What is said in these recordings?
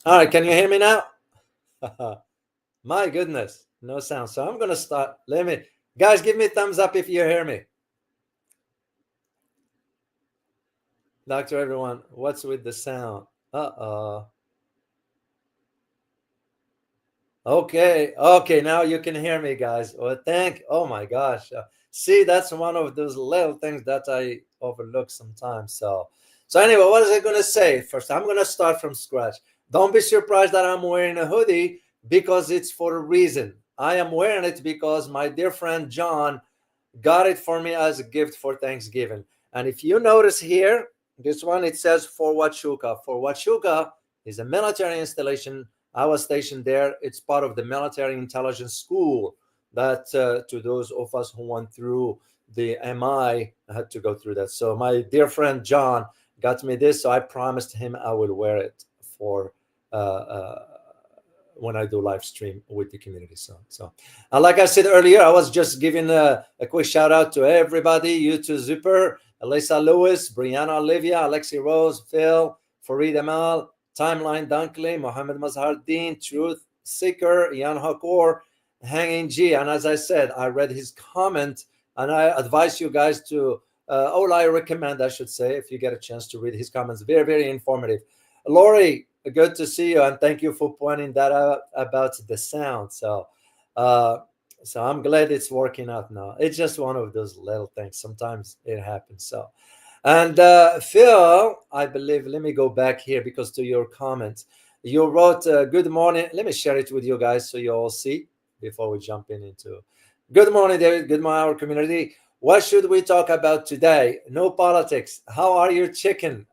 All right, can you hear me now? My goodness, no sound. So I'm gonna start. Let me, guys, give me a thumbs up if you hear me. Doctor, everyone, what's with the sound? Uh-oh. Okay, now you can hear me, guys. Well, oh my gosh. See, that's one of those little things that I overlook sometimes. So anyway, what was I gonna say? First, I'm gonna start from scratch. Don't be surprised that I'm wearing a hoodie because it's for a reason. I am wearing it because my dear friend John got it for me as a gift for Thanksgiving. And if you notice here, this one, it says for Huachuca. For Huachuca is a military installation. I was stationed there. It's part of the military intelligence school that to those of us who went through the MI had to go through that. So my dear friend John got me this. So I promised him I will wear it for uh, uh, when I do live stream with the community. So and like I said earlier, I was just giving a quick shout out to everybody. You too, Zipper, Elisa Lewis, Brianna Olivia, Alexi Rose, Phil, Farid Amal, Timeline Dunkley, Mohammed Mazhardin, Truth Seeker, Ian Hakor, Hanging G. And as I said, I read his comment and I advise you guys to, I recommend, I should say, if you get a chance to read his comments. Very, very informative. Lori, good to see you, and thank you for pointing that out about the sound. Uh, so I'm glad it's working out now. It's just one of those little things. Sometimes it happens. And Phil, I believe. Let me go back here because to your comments, you wrote "Good morning." Let me share it with you guys so you all see before we jump into. Good morning, David. Good morning, our community. What should we talk about today? No politics. How are your chicken?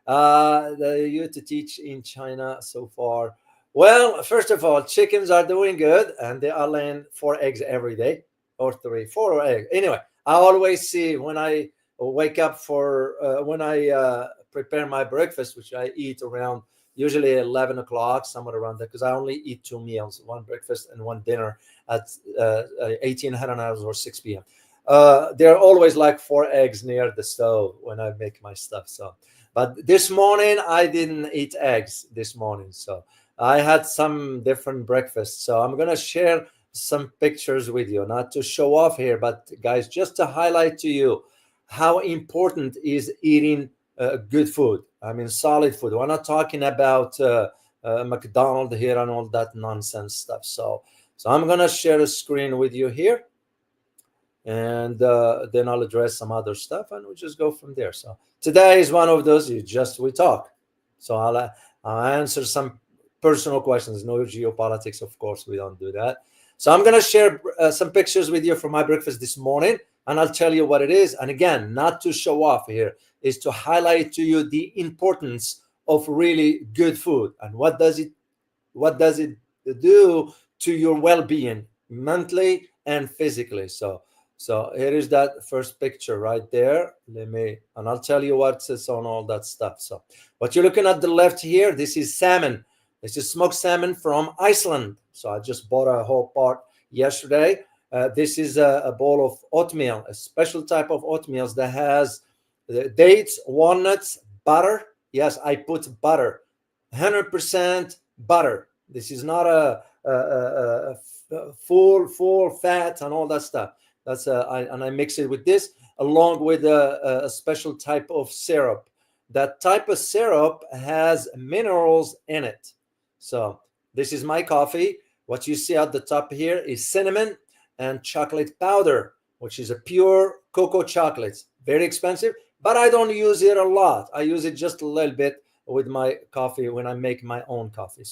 You to teach in China so far? Well, first of all, chickens are doing good and they are laying 4 eggs every day or three, 4 eggs. Anyway, I always see when I wake up for when I prepare my breakfast, which I eat around usually 11 o'clock, somewhere around there, because I only eat 2 meals, one breakfast and one dinner at 1800 hours or 6 p.m. There are always like 4 eggs near the stove when I make my stuff. But this morning I didn't eat eggs this morning, so I had some different breakfast. So I'm gonna share some pictures with you, not to show off here, but guys, just to highlight to you how important is eating good food. I mean, solid food. We're not talking about McDonald's here and all that nonsense stuff. So I'm gonna share a screen with you here, and then I'll address some other stuff, and we'll just go from there. So today is one of those we talk. So I'll answer some personal questions. No geopolitics, of course, we don't do that. So I'm gonna share some pictures with you from my breakfast this morning, and I'll tell you what it is. And again, not to show off here, is to highlight to you the importance of really good food and what does it do to your well-being mentally and physically. So here is that first picture right there. And I'll tell you what it's on all that stuff. So what you're looking at the left here, this is salmon. This is smoked salmon from Iceland. So I just bought a whole part yesterday. This is a bowl of oatmeal, a special type of oatmeal that has dates, walnuts, butter. Yes, I put butter, 100% butter. This is not a full fat and all that stuff. And I mix it with this along with a special type of syrup. That type of syrup has minerals in it. So this is my coffee. What you see at the top here is cinnamon and chocolate powder, which is a pure cocoa chocolate. Very expensive, but I don't use it a lot. I use it just a little bit with my coffee when I make my own coffee.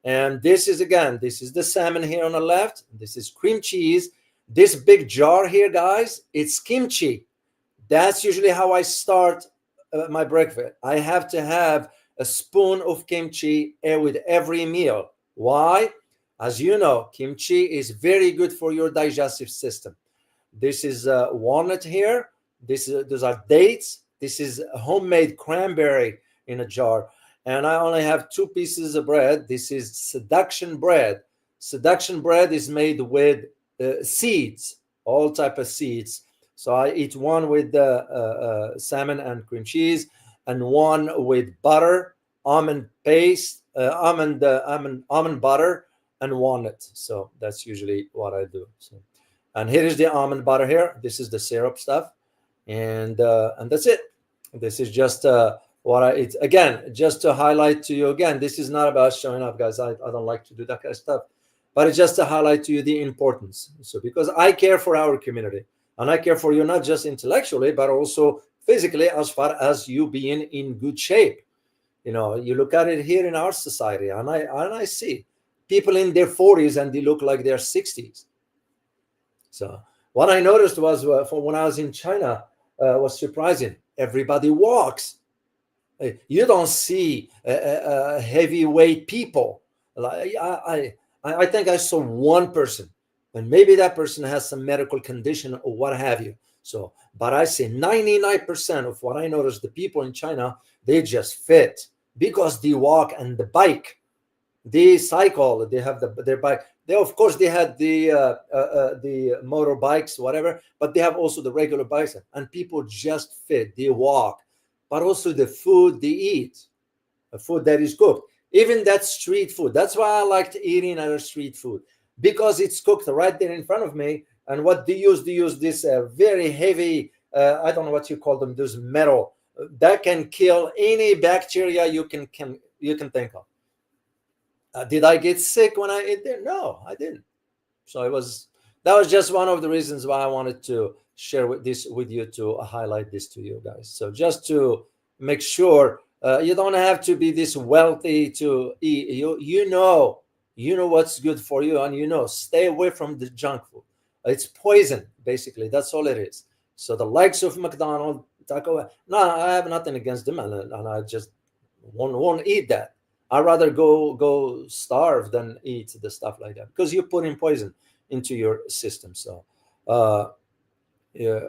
And this is the salmon here on the left. This is cream cheese. This big jar here, guys, it's kimchi. That's usually how I start my breakfast. I have to have a spoon of kimchi with every meal. Why? As you know, kimchi is very good for your digestive system. This is walnut here. Those are dates. This is homemade cranberry in a jar. And I only have 2 pieces of bread. This is seduction bread. Seduction bread is made with seeds, all type of seeds. So I eat one with salmon and cream cheese, and one with butter almond paste, almond butter, and walnut. So that's usually what I do. So, and here is the almond butter here. This is the syrup stuff, and that's it. This is just what it's again, just to highlight to you again. This is not about showing off, guys. I don't like to do that kind of stuff, but it's just to highlight to you the importance. So because I care for our community, and I care for you not just intellectually, but also physically, as far as you being in good shape. You look at it here in our society, and I see people in their 40s and they look like they're 60s. So what I noticed was from when I was in China was surprising. Everybody walks. You don't see heavyweight people. Like I think I saw one person, and maybe that person has some medical condition or what have you. So, but I say 99% of what I noticed, the people in China, they just fit because they walk and the bike, they cycle, they have their bike. They, of course, they had the motorbikes, whatever, but they have also the regular bikes, and people just fit. They walk, but also the food they eat, the food that is cooked, even that street food. That's why I liked eating other street food, because it's cooked right there in front of me. And what they use this very heavy, I don't know what you call them, those metal that can kill any bacteria you can think of. Did I get sick when I ate there? No, I didn't. So that was just one of the reasons why I wanted to share this with you, to highlight this to you guys. So just to make sure you don't have to be this wealthy to eat. You know what's good for you, and stay away from the junk food. It's poison, basically. That's all it is. So the likes of McDonald's, Taco, no, I have nothing against them, and I just won't eat that. I'd rather go starve than eat the stuff like that, because you're putting poison into your system. So, yeah.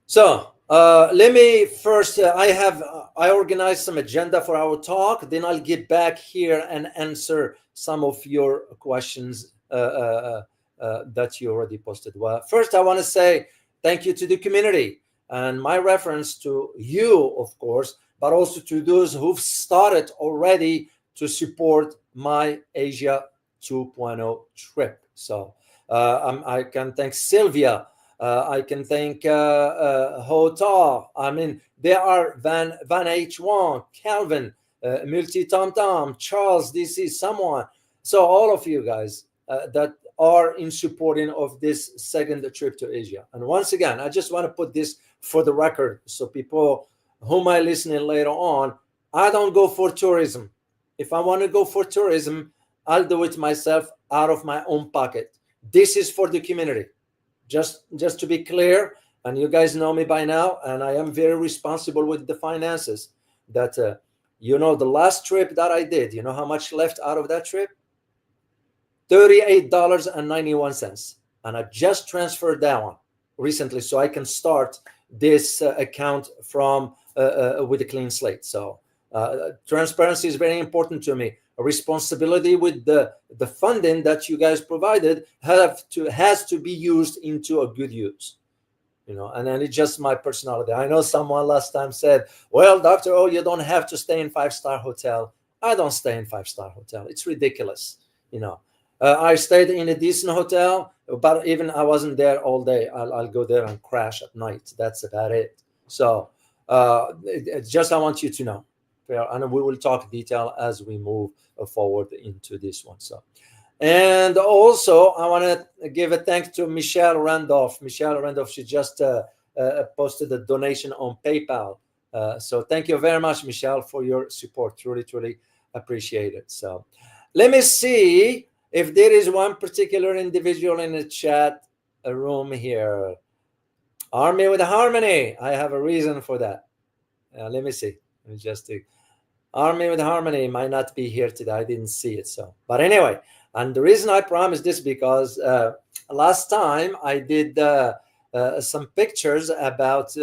So let me first. I organized some agenda for our talk. Then I'll get back here and answer some of your questions that you already posted. Well, first I want to say thank you to the community, and my reference to you, of course, but also to those who've started already to support my Asia 2.0 trip. So I can thank Sylvia. I can thank Hota. I mean, there are Van H1, Calvin, Multi Tom Tom, Charles. This is someone. So all of you guys that are in supporting of this second trip to Asia. And once again, I just want to put this for the record, so people who might listening later on, I don't go for tourism. If I want to go for tourism, I'll do it myself out of my own pocket. This is for the community. Just to be clear, and you guys know me by now, and I am very responsible with the finances. That the last trip that I did, you know how much left out of that trip? $38.91, and I just transferred that one recently, so I can start this account from with a clean slate. So transparency is very important to me. A responsibility with the funding that you guys provided has to be used into a good use. And then it's just my personality. I know someone last time said, well, Dr. O, you don't have to stay in 5-star hotel. I don't stay in 5-star hotel. It's ridiculous. I stayed in a decent hotel, but even I wasn't there all day. I'll go there and crash at night. That's about it. So it's just, I want you to know, and we will talk detail as we move forward into this one. So, and also I want to give a thanks to Michelle Randolph. She just posted a donation on PayPal. So thank you very much, Michelle, for your support. Truly, truly appreciate it. So let me see if there is one particular individual in the chat room here. Army with Harmony. I have a reason for that. Let me see. Let me just take. Army with Harmony might not be here today. I didn't see it. So, but anyway, and the reason I promised this, because last time I did some pictures about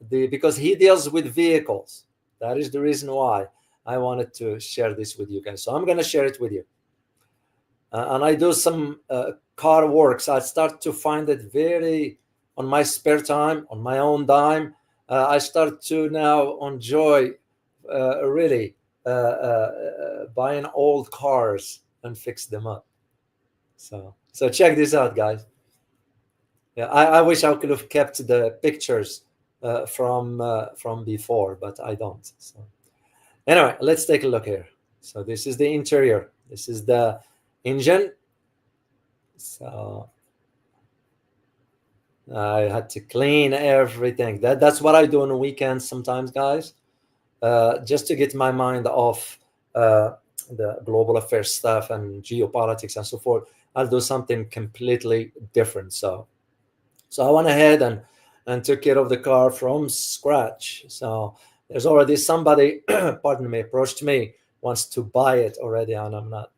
because he deals with vehicles. That is the reason why I wanted to share this with you guys. So I'm going to share it with you. And I do some car works. I start to find it very on my spare time, on my own dime. I start to now enjoy really buying old cars and fix them up. So check this out, guys. Yeah, I wish I could have kept the pictures from before, but I don't. So anyway, let's take a look here. So this is the interior. This is the engine. So I had to clean everything. That's what I do on the weekends sometimes, guys, just to get my mind off the global affairs stuff and geopolitics and so forth. I'll do something completely different. So I went ahead and took care of the car from scratch. So there's already somebody, pardon me, approached me, wants to buy it already, and I'm not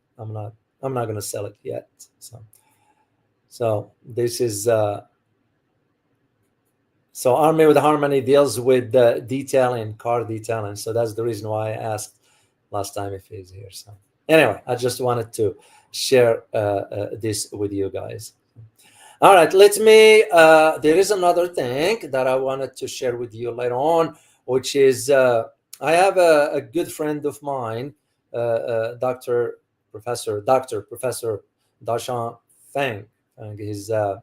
going to sell it yet. So this is. So Army with Harmony deals with detailing, car detailing. So that's the reason why I asked last time if he's here. So anyway, I just wanted to share this with you guys. All right, let me, there is another thing that I wanted to share with you later on, which is I have a good friend of mine, Professor Dashan Feng. He's a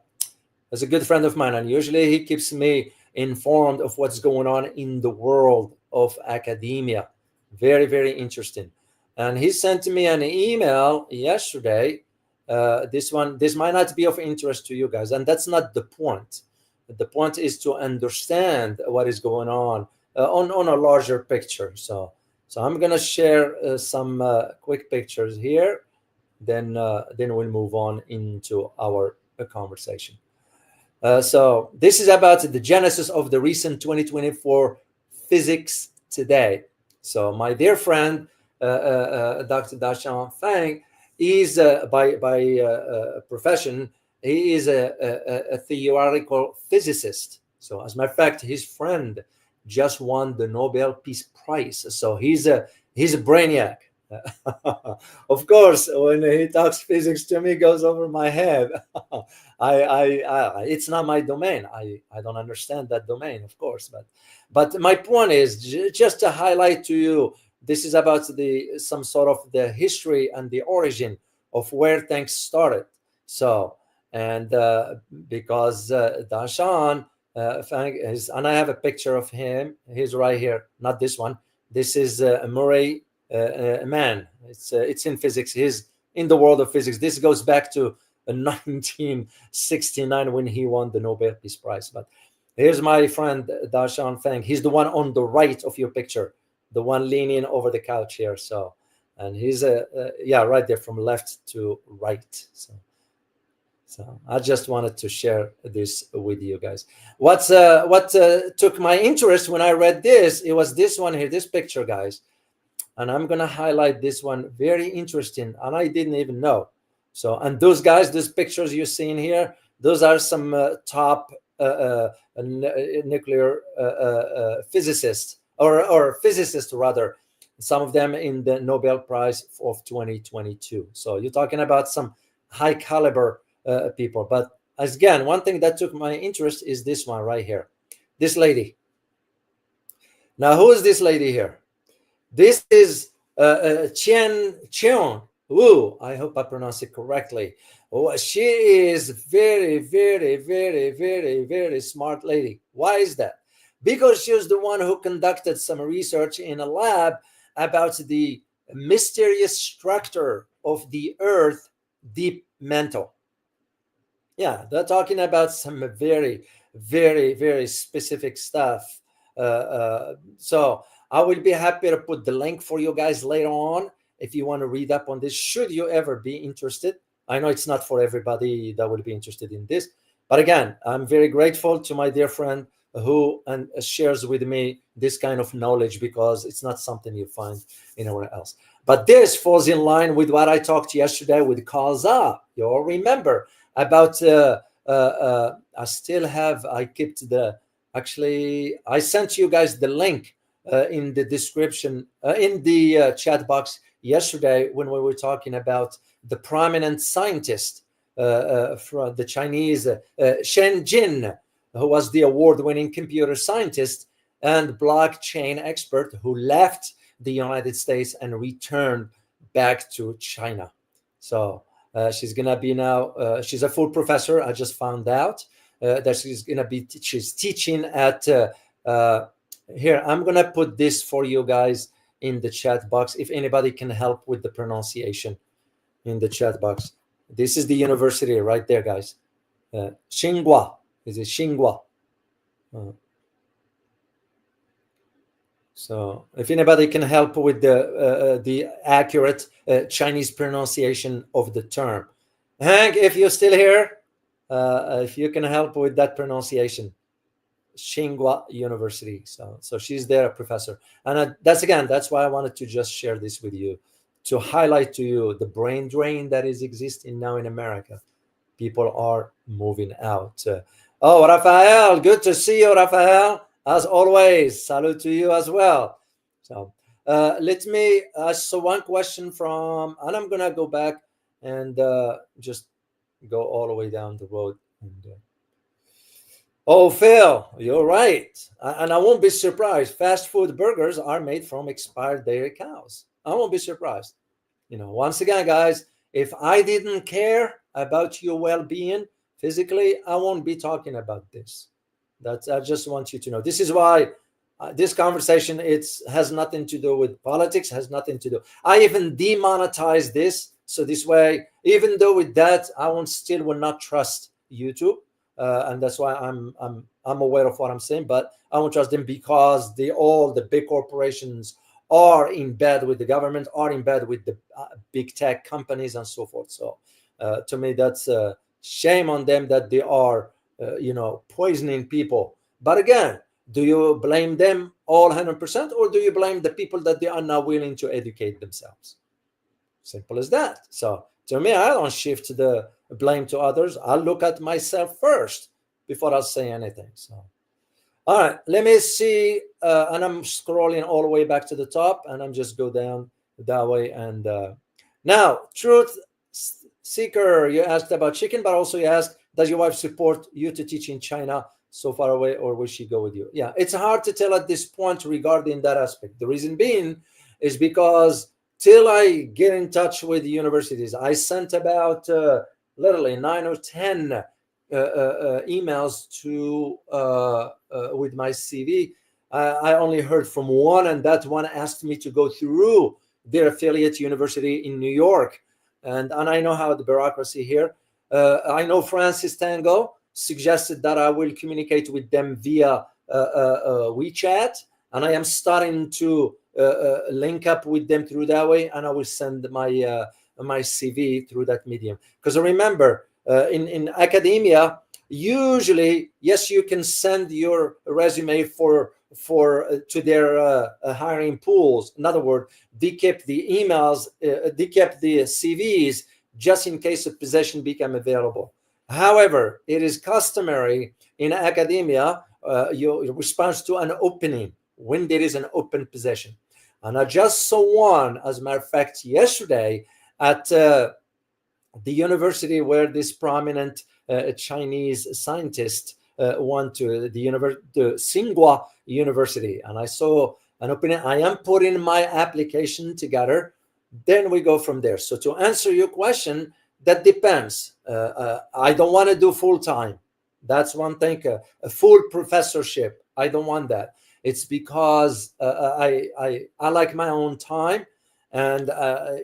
good friend of mine, and usually he keeps me informed of what's going on in the world of academia. Very, very interesting. And he sent me an email yesterday. This might not be of interest to you guys, and that's not the point. The point is to understand what is going on on a larger picture. So I'm gonna share some quick pictures here. Then we'll move on into our conversation. So this is about the genesis of the recent 2024 Physics Today. So my dear friend, Dr. Dashan Fang, is by profession, he is a theoretical physicist. So as a matter of fact, his friend just won the Nobel Peace Prize. So he's a brainiac. Of course, when he talks physics to me, it goes over my head. It's not my domain. I don't understand that domain, of course. But my point is just to highlight to you, this is about some sort of the history and the origin of where things started. So, and because Dashan, and I have a picture of him. He's right here, not this one. This is Murray Man. It's in physics. He's in the world of physics. This goes back to 1969 when he won the Nobel Peace Prize. But here's my friend Dashan Feng. He's the one on the right of your picture, the one leaning over the couch here. So, and he's right there from left to right. So I just wanted to share this with you guys. What took my interest when I read this? It was this one here, this picture, guys. And I'm gonna highlight this one. Very interesting, and I didn't even know. So, and those guys, those pictures you're seeing here, those are some top nuclear physicists, or physicists rather. Some of them in the Nobel Prize of 2022. So you're talking about some high caliber people. But again, one thing that took my interest is this one right here. This lady. Now, who is this lady here? This is Chen Wu. I hope I pronounce it correctly. She is very, very, very, very, very smart lady. Why is that? Because she was the one who conducted some research in a lab about the mysterious structure of the Earth deep mantle. Yeah, they're talking about some very, very, very specific stuff. So I will be happy to put the link for you guys later on if you want to read up on this, should you ever be interested. I know it's not for everybody that will be interested in this, but again, I'm very grateful to my dear friend who shares with me this kind of knowledge, because it's not something you find anywhere else. But this falls in line with what I talked yesterday with Kaza. You all remember about I sent you guys the link in the description, in the chat box yesterday when we were talking about the prominent scientist from the Chinese, Shen Jin, who was the award-winning computer scientist and blockchain expert who left the United States and returned back to China. So she's gonna be now. She's a full professor. I just found out that she's gonna be. She's teaching at. Here, I'm gonna put this for you guys in the chat box. If anybody can help with the pronunciation in the chat box, this is the university right there, guys. Xinhua. Is it Xinhua? So if anybody can help with the accurate Chinese pronunciation of the term, Hank, if you're still here, if you can help with that pronunciation, Xinhua University. So she's there, a professor, and that's why I wanted to just share this with you, to highlight to you the brain drain that is existing now in America. People are moving out. Oh, Rafael, good to see you, Rafael. As always, salute to you as well. So let me ask one question from, and I'm gonna go back and just go all the way down the road. And, oh, Phil, you're right, and I won't be surprised. Fast food burgers are made from expired dairy cows. I won't be surprised. Once again, guys, if I didn't care about your well-being physically, I won't be talking about this. I just want you to know. This is why this conversation, has nothing to do with politics, has nothing to do. I even demonetize this, so this way, even though with that, I will not trust YouTube, and that's why I'm aware of what I'm saying, but I won't trust them because all the big corporations are in bed with the government, are in bed with the big tech companies and so forth. So to me, that's a shame on them that they are poisoning people. But again, do you blame them all 100%, or do you blame the people that they are not willing to educate themselves? Simple as that. So to me, I don't shift the blame to others. I'll look at myself first before I say anything. So all right, let me see, and I'm scrolling all the way back to the top, and I'm just go down that way. And now, Truth Seeker, you asked about chicken, but also you asked, does your wife support you to teach in China so far away, or will she go with you? Yeah, it's hard to tell at this point regarding that aspect. The reason being is because till I get in touch with the universities, I sent about literally 9 or 10 emails to with my CV. I only heard from one, and that one asked me to go through their affiliate university in New York. And I know how the bureaucracy here. I know Francis Tango suggested that I will communicate with them via WeChat, and I am starting to link up with them through that way, and I will send my CV through that medium. Because remember, in academia, usually, yes, you can send your resume to their hiring pools. In other words, they kept the emails, they kept the CVs just in case a position became available. However, it is customary in academia, your response to an opening when there is an open position. And I just saw one, as a matter of fact, yesterday at the university where this prominent Chinese scientist went to, the Tsinghua University. And I saw an opening. I am putting my application together. Then we go from there. So to answer your question, that depends. I don't want to do full-time. That's one thing. A full professorship, I don't want that. It's because I like my own time. And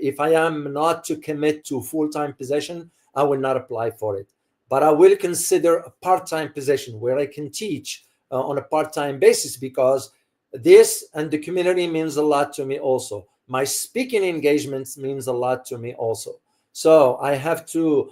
if I am not to commit to full-time position, I will not apply for it. But I will consider a part-time position where I can teach on a part-time basis, because this and the community means a lot to me also. My speaking engagements means a lot to me also. So I have to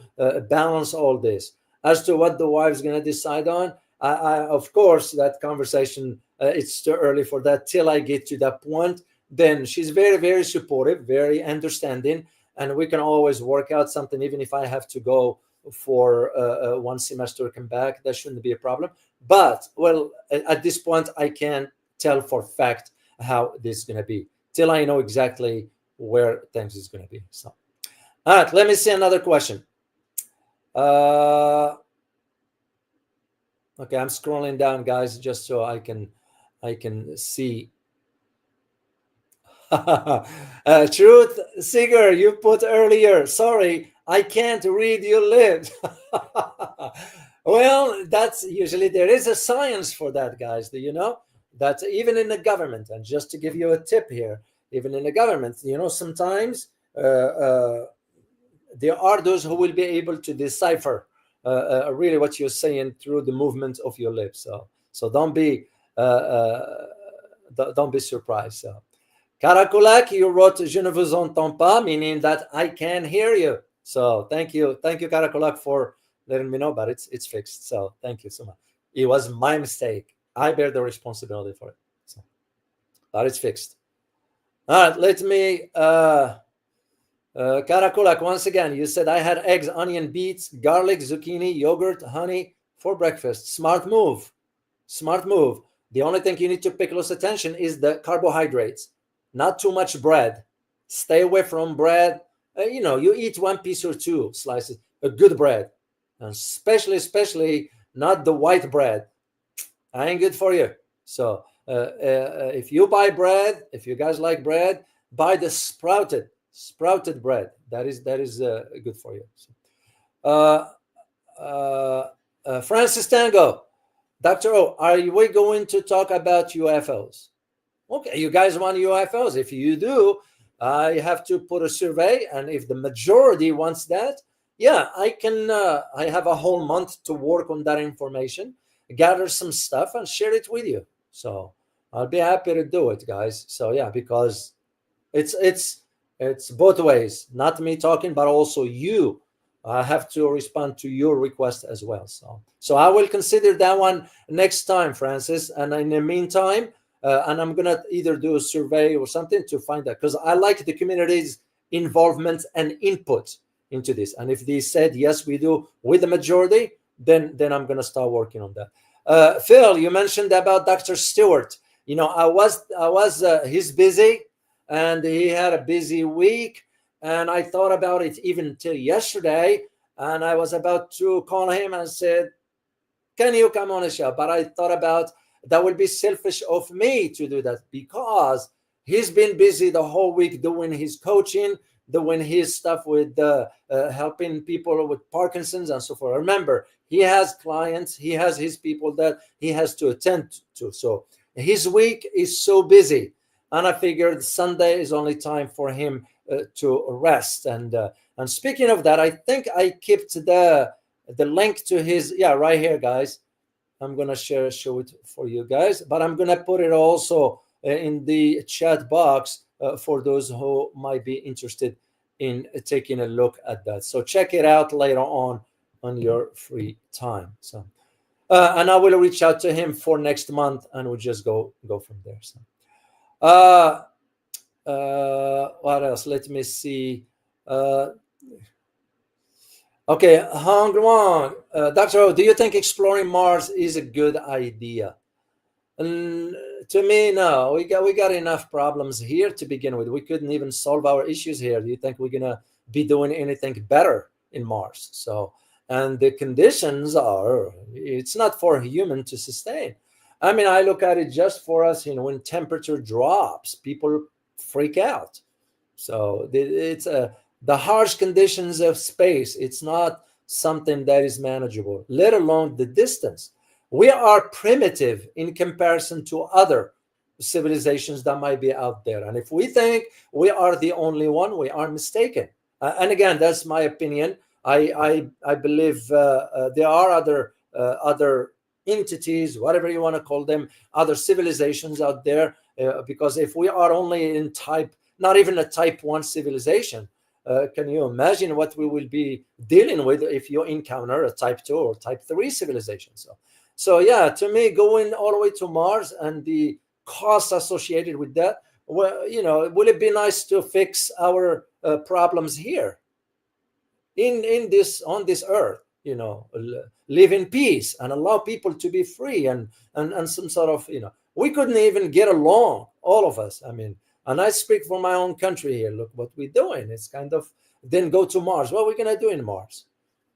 balance all this. As to what the wife's going to decide on, of course, that conversation, it's too early for that. Till I get to that point, then she's very, very supportive, very understanding, and we can always work out something. Even if I have to go for one semester, come back, that shouldn't be a problem. But, well, at this point, I can't tell for fact how this is going to be till I know exactly where things is going to be. So, all right, let me see another question. Okay, I'm scrolling down, guys, just so I can I can see. Truth Seeger, you put earlier. Sorry, I can't read your lips. Well, that's usually there is a science for that, guys. Do you know that even in the government? And just to give you a tip here, even in the government, sometimes there are those who will be able to decipher really what you're saying through the movement of your lips. So don't be surprised. So. Caracolak, you wrote "Je ne vous entends pas," meaning that I can hear you. So thank you, Caracolak, for letting me know. But it's fixed. So thank you so much. It was my mistake. I bear the responsibility for it. So, but it's fixed. All right, let me. Caracolak, once again, you said I had eggs, onion, beets, garlic, zucchini, yogurt, honey for breakfast. Smart move. Smart move. The only thing you need to pay close attention is the carbohydrates. Not too much bread. Stay away from bread. You eat one piece or two slices, a good bread, and especially not the white bread. I ain't good for you. So if you buy bread, if you guys like bread, buy the sprouted bread. That is good for you. Francis Tango, Dr. O, are we going to talk about UFOs? Okay, you guys want UFOs? If you do, I have to put a survey, and if the majority wants that, yeah, I can. I have a whole month to work on that information, gather some stuff, and share it with you. So I'll be happy to do it, guys. So yeah, because it's both ways. Not me talking, but also you. I have to respond to your request as well. So I will consider that one next time, Francis. And in the meantime. And I'm gonna either do a survey or something to find that, because I like the community's involvement and input into this. And if they said yes, we do with the majority, then I'm gonna start working on that. Phil, you mentioned about Dr. Stewart. He's busy and he had a busy week, and I thought about it even till yesterday, and I was about to call him and said, "Can you come on the show?" But I thought about that would be selfish of me to do that, because he's been busy the whole week doing his coaching, doing his stuff with helping people with Parkinson's and so forth. Remember, he has clients, he has his people that he has to attend to. So his week is so busy. And I figured Sunday is only time for him to rest. And speaking of that, I think I kept the link to his, right here, guys. I'm going to show it for you guys, but I'm going to put it also in the chat box for those who might be interested in taking a look at that. So check it out later on your free time. So, and I will reach out to him for next month, and we'll just go from there. So, what else? Let me see. Okay, Hong Guang, Dr. O, do you think exploring Mars is a good idea? And to me, no. We got enough problems here to begin with. We couldn't even solve our issues here. Do you think we're gonna be doing anything better in Mars? So, and the conditions are, it's not for a human to sustain. I mean, I look at it just for us. When temperature drops, people freak out. So it's the harsh conditions of space. It's not something that is manageable, let alone the distance. We are primitive in comparison to other civilizations that might be out there. And if we think we are the only one, we are mistaken. And again, that's my opinion. I believe there are other entities, whatever you want to call them, other civilizations out there. Because if we are only in not even a type 1 civilization, can you imagine what we will be dealing with if you encounter a type 2 or type 3 civilization? So yeah, to me, going all the way to Mars and the costs associated with that, well, will it be nice to fix our problems here on this earth? Live in peace and allow people to be free and some sort of, we couldn't even get along, all of us. I mean, and I speak for my own country here. Look what we're doing. It's kind of, then go to Mars. What are we going to do in Mars?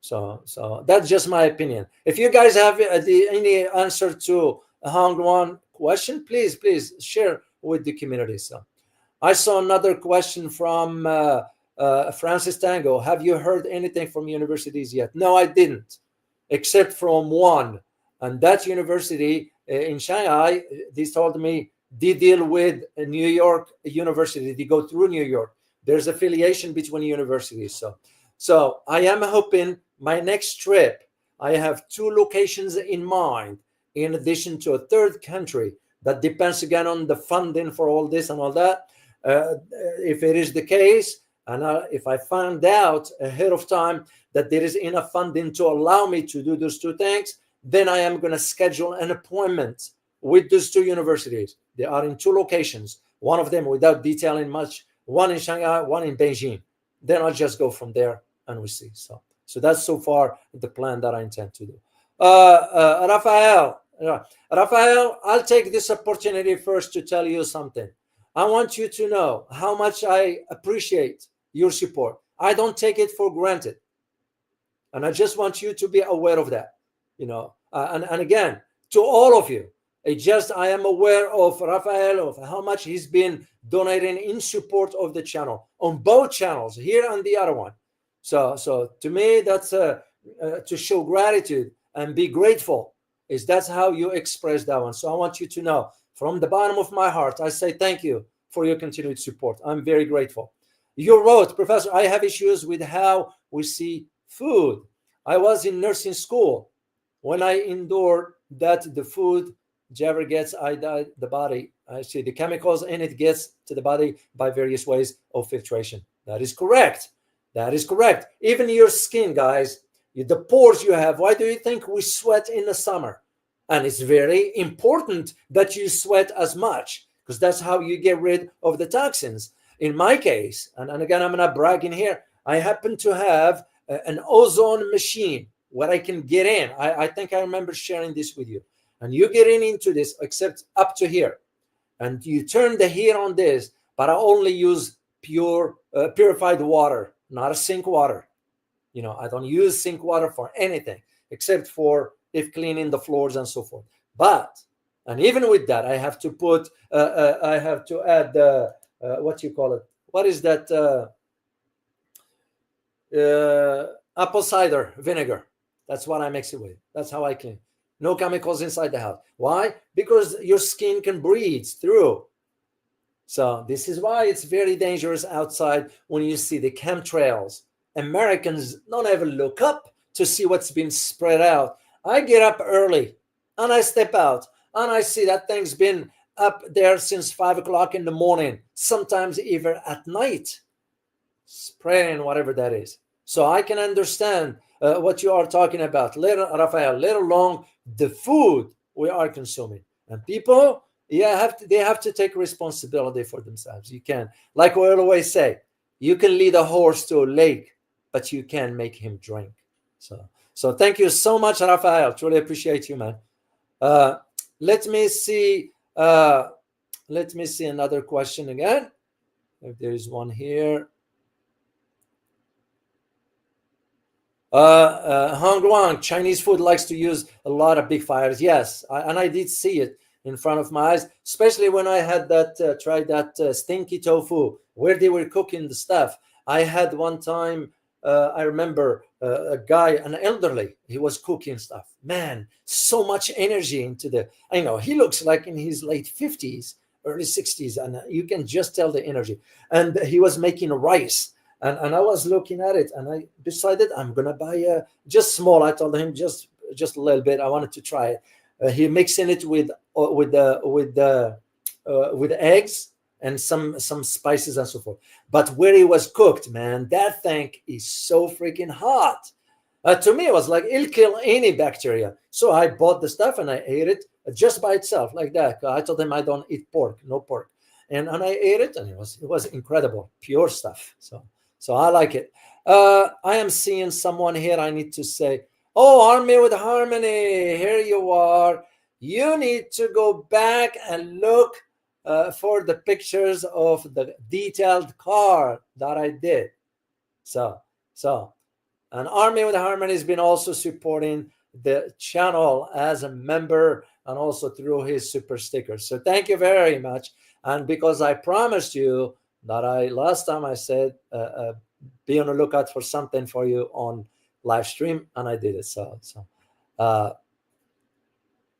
So that's just my opinion. If you guys have any answer to Hong Guan, question, please share with the community. So I saw another question from Francis Tango. Have you heard anything from universities yet? No, I didn't, except from one. And that university in Shanghai, they told me they deal with New York University. They go through New York. There's affiliation between universities. So I am hoping my next trip, I have 2 locations in mind, in addition to a third country. That depends again on the funding for all this and all that. If it is the case, and if I find out ahead of time that there is enough funding to allow me to do those 2 things, then I am going to schedule an appointment with those 2 universities. They are in 2 locations, one of them without detailing much, one in Shanghai, one in Beijing. Then I'll just go from there and we see. So that's so far the plan that I intend to do. Rafael, I'll take this opportunity first to tell you something. I want you to know how much I appreciate your support. I don't take it for granted. And I just want you to be aware of that, and again, to all of you, I am aware of Rafael, of how much he's been donating in support of the channel, on both channels, here and the other one. So to me, that's to show gratitude and be grateful. That's how you express that one. So I want you to know, from the bottom of my heart, I say thank you for your continued support. I'm very grateful. You wrote, Professor, I have issues with how we see food. I was in nursing school when I endured that the food Jabber gets the body. I see the chemicals in it gets to the body by various ways of filtration. That is correct. Even your skin, guys, the pores you have. Why do you think we sweat in the summer? And it's very important that you sweat as much, because that's how you get rid of the toxins. In my case, and again, I'm not bragging here, I happen to have an ozone machine where I can get in. I think I remember sharing this with you. And you get into this, except up to here. And you turn the heat on this, but I only use purified water, not a sink water. I don't use sink water for anything, except for if cleaning the floors and so forth. And even with that, I have to put, I have to add, what you call it? What is that? Apple cider vinegar. That's what I mix it with. That's how I clean. No chemicals inside the house. Why? Because your skin can breathe through. So this is why it's very dangerous outside when you see the chemtrails. Americans don't ever look up to see what's been spread out. I get up early and I step out and I see that thing's been up there since 5 o'clock in the morning, sometimes even at night, spraying whatever that is. So I can understand what you are talking about, Rafael, let alone the food we are consuming. And people, they have to take responsibility for themselves. You can, like we always say, you can lead a horse to a lake, but you can't make him drink. So thank you so much, Rafael. Truly appreciate you, man. Let me see another question again, if there is one here. Hong Guang, Chinese food likes to use a lot of big fires. Yes, and I did see it in front of my eyes, especially when I had tried that stinky tofu where they were cooking the stuff. I had one time, I remember a guy, an elderly, he was cooking stuff. Man, so much energy into he looks like in his late 50s, early 60s, and you can just tell the energy. And he was making rice. And I was looking at it, and I decided I'm gonna buy just small. I told him just a little bit. I wanted to try it. He mixing it with eggs and some spices and so forth. But where it was cooked, man, that thing is so freaking hot. To me, it was like it'll kill any bacteria. So I bought the stuff and I ate it just by itself like that. I told him I don't eat pork, no pork, and I ate it, and it was incredible, pure stuff. So I like it. I am seeing someone here. I need to say, oh, Army with Harmony, here you are. You need to go back and look for the pictures of the detailed card that I did. So, and Army with Harmony has been also supporting the channel as a member. and also through his super stickers. So thank you very much. And because I promised you that I last time I said be on the lookout for something for you on live stream, and I did it. Uh,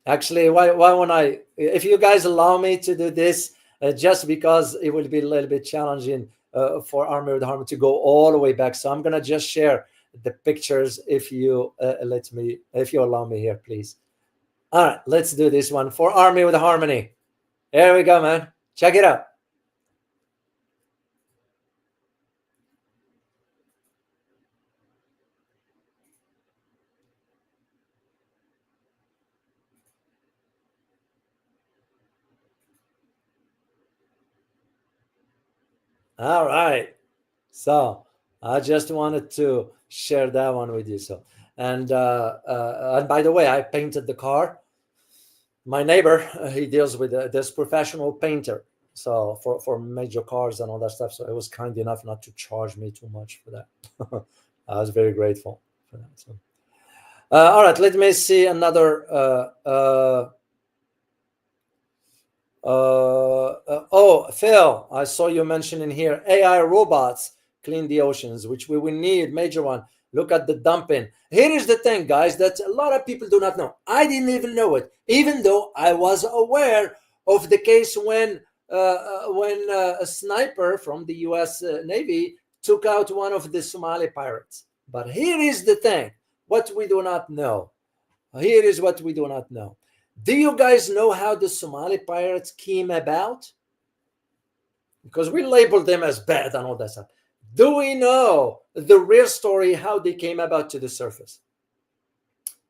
actually, why won't I? If you guys allow me to do this, just because it will be a little bit challenging for Army with Harmony to go all the way back, so I'm gonna just share the pictures if you let me, if you allow me here, please. All right, let's do this one for Army with Harmony. Here we go, man. Check it out. All right. So I just wanted to share that one with you. So, and by the way, I painted the car. My neighbor, he deals with this professional painter. So for major cars and all that stuff. So it was kind enough not to charge me too much for that. I was very grateful for that. So, all right, let me see another. Oh, Phil, I saw you mentioning here AI robots clean the oceans, which we will need. Major one. Look at the dumping. Here is the thing, guys, that a lot of people do not know. I didn't even know it, even though I was aware of the case when a sniper from the U.S. Navy took out one of the Somali pirates. But here is the thing: what we do not know. Here is what we do not know. Do you guys know how the Somali pirates came about? Because we labeled them as bad and all that stuff. Do we know the real story, how they came about to the surface?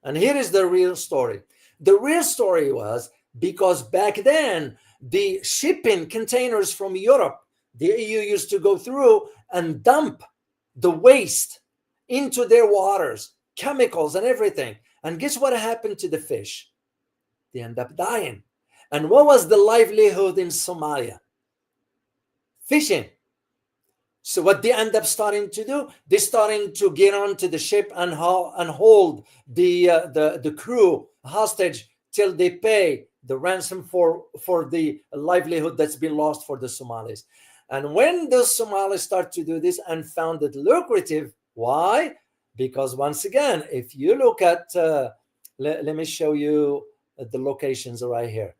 And here is the real story. The real story was because back then, the shipping containers from Europe, the EU used to go through and dump the waste into their waters, chemicals and everything. And guess what happened to the fish? They end up dying. And what was the livelihood in Somalia? Fishing. So what they end up starting to do, they starting to get onto the ship and hold the crew hostage till they pay the ransom for the livelihood that's been lost for the Somalis. And when the Somalis start to do this and found it lucrative, why? Because once again, if you look at, let me show you the locations right here.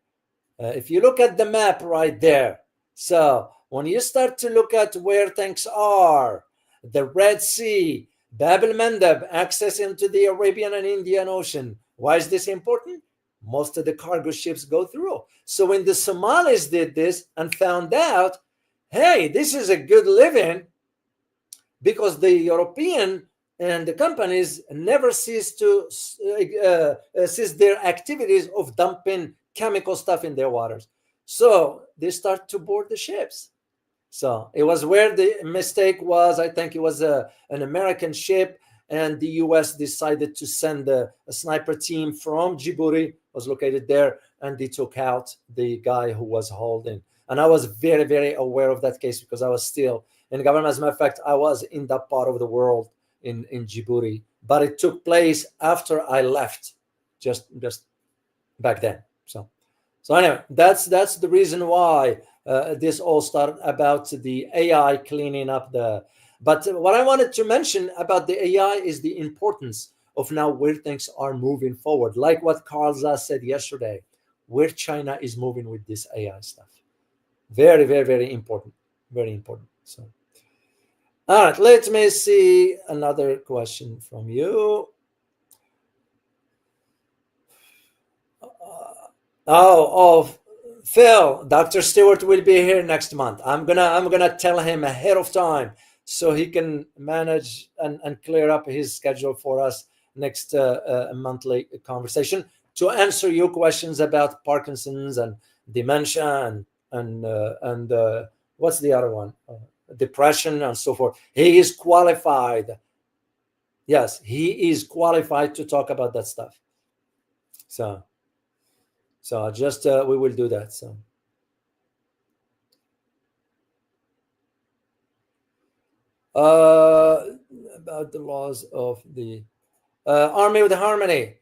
If you look at the map right there, so when you start to look at where things are, the Red Sea, Bab el-Mandeb, access into the Arabian and Indian Ocean. Why is this important? Most of the cargo ships go through. So when the Somalis did this and found out, hey, this is a good living, because the European and the companies never cease their activities of dumping chemical stuff in their waters. So they start to board the ships. So it was where the mistake was. I think it was an American ship, and the U.S. decided to send a sniper team from Djibouti, was located there, and they took out the guy who was holding. And I was very, very aware of that case because I was still in government. As a matter of fact, I was in that part of the world in Djibouti, but it took place after I left, just back then. So anyway, that's the reason why this all started about the AI cleaning up the. But what I wanted to mention about the AI is the importance of now where things are moving forward, like what Carl said yesterday, where China is moving with this AI stuff. Very, very, very important. Very important. So, all right, let me see another question from you. Oh, Phil, Dr. Stewart will be here next month. I'm gonna tell him ahead of time so he can manage and clear up his schedule for us next monthly conversation to answer your questions about Parkinson's and dementia and what's the other one? Depression and so forth. He is qualified. Yes, he is qualified to talk about that stuff. So just we will do that. So about the laws of the Army with Harmony.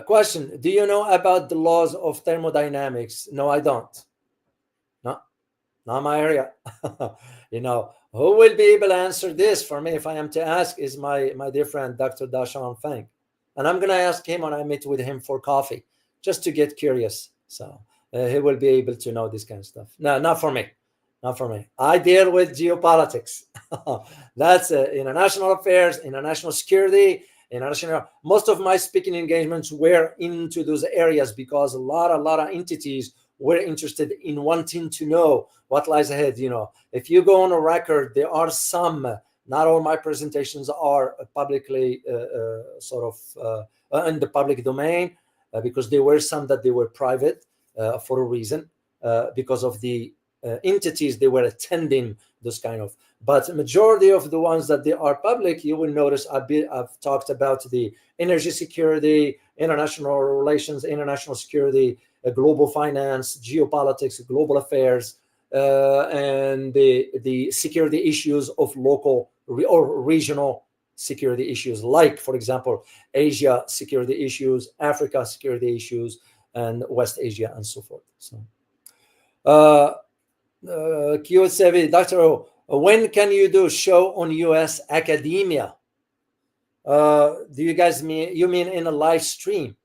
Question: do you know about the laws of thermodynamics? No, I don't. No, not my area. Who will be able to answer this for me if I am to ask is my dear friend Dr. Dashan Fang, and I'm gonna ask him when I meet with him for coffee, just to get curious. So he will be able to know this kind of stuff. No, not for me. Not for me. I deal with geopolitics. That's international affairs, international security, international. Most of my speaking engagements were into those areas because a lot of entities were interested in wanting to know what lies ahead. If you go on a record, there are some. Not all my presentations are publicly in the public domain because there were some that they were private for a reason because of the entities they were attending those kind of. But majority of the ones that they are public, you will notice I've talked about the energy security, international relations, international security, global finance, geopolitics, global affairs, and the security issues of local or regional security issues, like, for example, Asia security issues, Africa security issues, and West Asia, and so forth. So, Q7, Dr. O, when can you do a show on US academia? Do you guys mean in a live stream?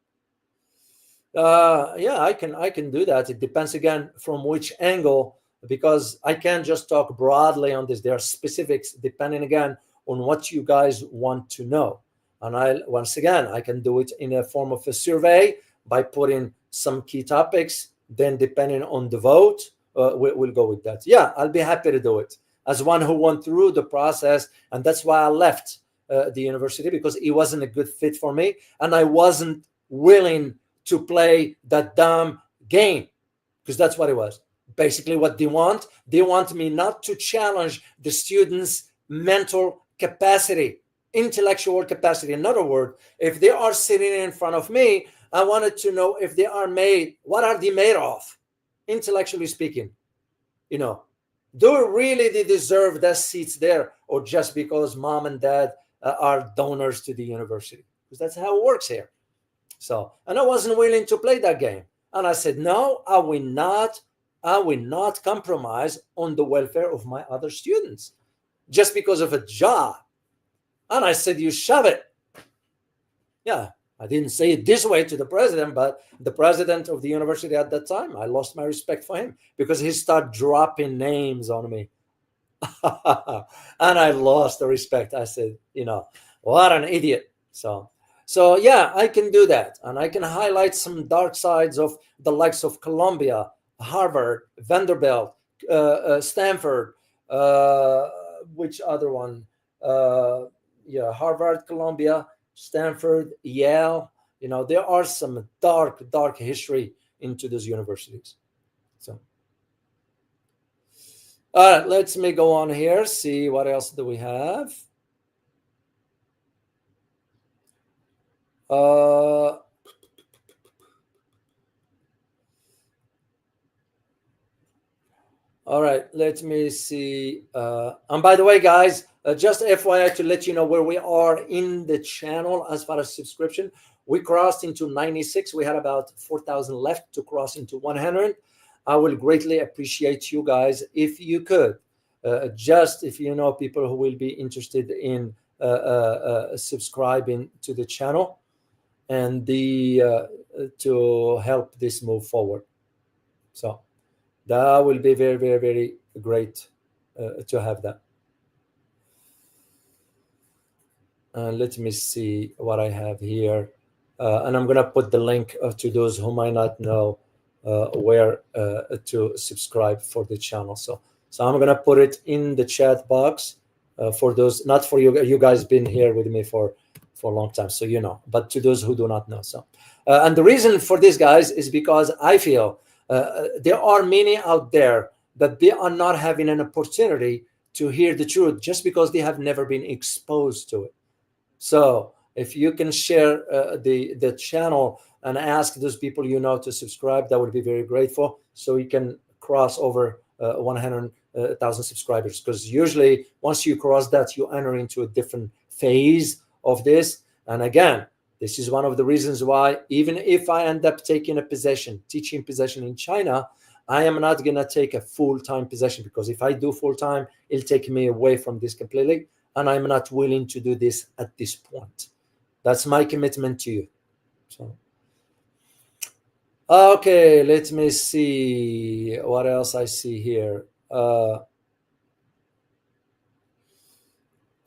Yeah, I can do that. It depends again from which angle, because I can't just talk broadly on this. There are specifics depending again on what you guys want to know. And once again, I can do it in a form of a survey by putting some key topics. Then depending on the vote, we'll go with that. Yeah, I'll be happy to do it as one who went through the process. And that's why I left the university, because it wasn't a good fit for me. And I wasn't willing to play that dumb game, because that's what it was. Basically what they want me not to challenge the students' mental capacity, intellectual capacity. In other words, if they are sitting in front of me, I wanted to know if they are made, what are they made of, intellectually speaking? Do really they deserve that seats there, or just because mom and dad are donors to the university? Because that's how it works here. So, and I wasn't willing to play that game. And I said, no, I will not compromise on the welfare of my other students just because of a job. And I said, you shove it. Yeah, I didn't say it this way to the president, but the president of the university at that time, I lost my respect for him because he started dropping names on me. And I lost the respect. I said, what an idiot. So yeah, I can do that. And I can highlight some dark sides of the likes of Columbia, Harvard, Vanderbilt, Stanford, which other one? Harvard, Columbia, Stanford, Yale. There are some dark history into those universities. So, all right, let me go on here, see what else do we have. All right, let me see. And by the way, guys, just FYI to let you know where we are in the channel as far as subscription. We crossed into 96. We had about 4,000 left to cross into 100. I will greatly appreciate you guys if you could. Just if you know people who will be interested in subscribing to the channel and to help this move forward. So that will be very, very, very great to have that. Let me see what I have here. And I'm going to put the link to those who might not know where to subscribe for the channel. So I'm going to put it in the chat box for those, not for you. You guys been here with me for a long time, so but to those who do not know. So, and the reason for this, guys, is because I feel there are many out there that they are not having an opportunity to hear the truth just because they have never been exposed to it. So if you can share the channel and ask those people to subscribe, that would be very grateful, so we can cross over 100,000 subscribers. Because usually once you cross that, you enter into a different phase of this. And again, This is one of the reasons why, even if I end up taking a position, teaching position in China, I am not going to take a full-time position, because if I do full-time, it'll take me away from this completely, and I'm not willing to do this at this point. That's my commitment to you. So, okay, let me see what else I see here.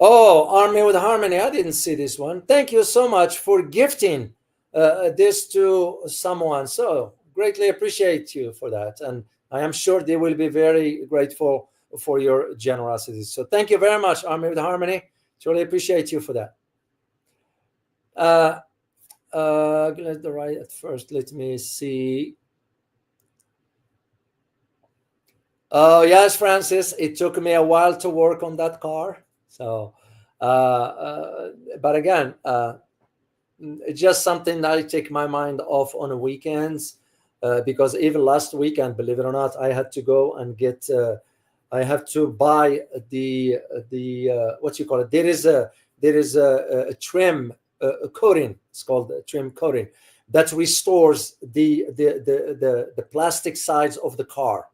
Army with Harmony. I didn't see this one. Thank you so much for gifting this to someone. So greatly appreciate you for that. And I am sure they will be very grateful for your generosity. So thank you very much, Army with Harmony. Truly appreciate you for that. Let's the right at first. Let me see. Oh, yes, Francis. It took me a while to work on that car. So, but again, it's just something that I take my mind off on the weekends, because even last weekend, believe it or not, I had to go and get. I have to buy the what you call it. There is a trim coating. It's called a trim coating that restores the plastic sides of the car.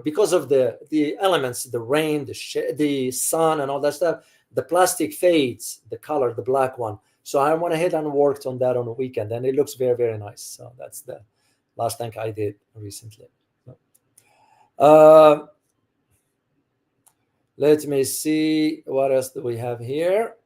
Because of the elements, the rain, the sun, and all that stuff, the plastic fades, the color, the black one. So I went ahead and worked on that on the weekend, and it looks very, very nice. So that's the last thing I did recently. Let me see, what else do we have here?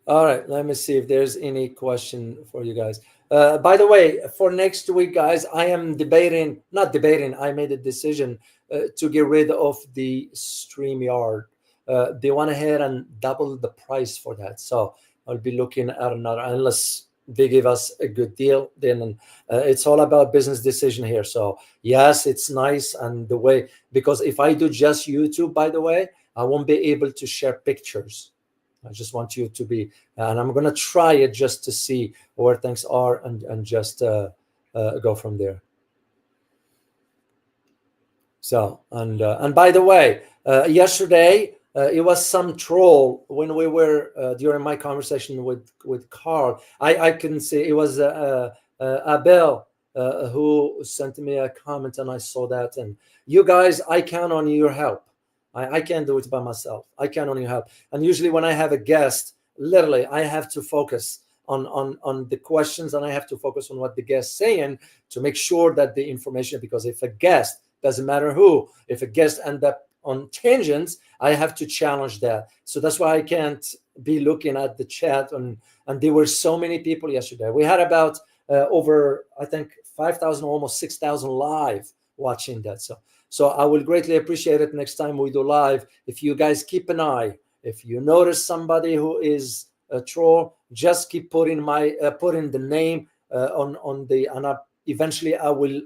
All right, let me see if there's any question for you guys. By the way, for next week, guys, I am not debating, I made a decision to get rid of the StreamYard. They went ahead and doubled the price for that. So I'll be looking at another, unless they give us a good deal, then it's all about business decision here. So yes, it's nice, and the way, because if I do just YouTube, by the way, I won't be able to share pictures. I just want you to be, and I'm going to try it just to see where things are, and just go from there. So, and by the way, yesterday it was some troll when we were during my conversation with Carl. I couldn't see, it was Abel who sent me a comment, and I saw that. And you guys, I count on your help. I can't do it by myself. I count on your help. And usually when I have a guest, literally, I have to focus on the questions, and I have to focus on what the guest's saying to make sure that the information, because if a guest, doesn't matter who, if a guest end up on tangents, I have to challenge that. So that's why I can't be looking at the chat. And there were so many people yesterday. We had about over, I think, 5,000, almost 6,000 live watching that. So I will greatly appreciate it next time we do live. If you guys keep an eye, if you notice somebody who is a troll, just keep putting the name on the, and eventually I will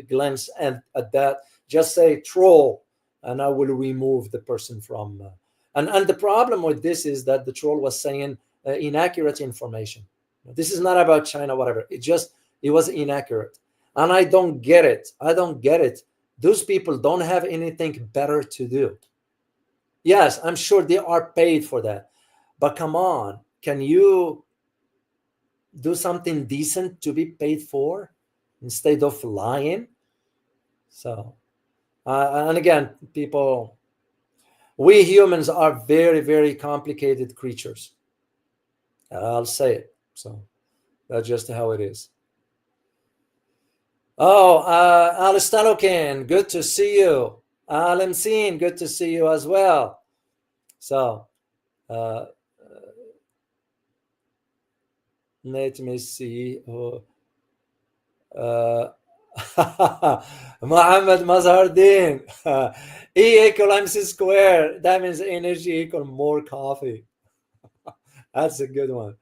glance at that. Just say troll, and I will remove the person from. And the problem with this is that the troll was saying inaccurate information. This is not about China, whatever. It was inaccurate, and I don't get it. Those people don't have anything better to do. Yes, I'm sure they are paid for that. But come on, can you do something decent to be paid for instead of lying? So, and again, people, we humans are very, very complicated creatures. I'll say it. So that's just how it is. Oh, Alistalokin, good to see you. Alimseen, good to see you as well. So, let me see. Muhammad Mazhardin. E equal MC square. That means energy equal more coffee. That's a good one.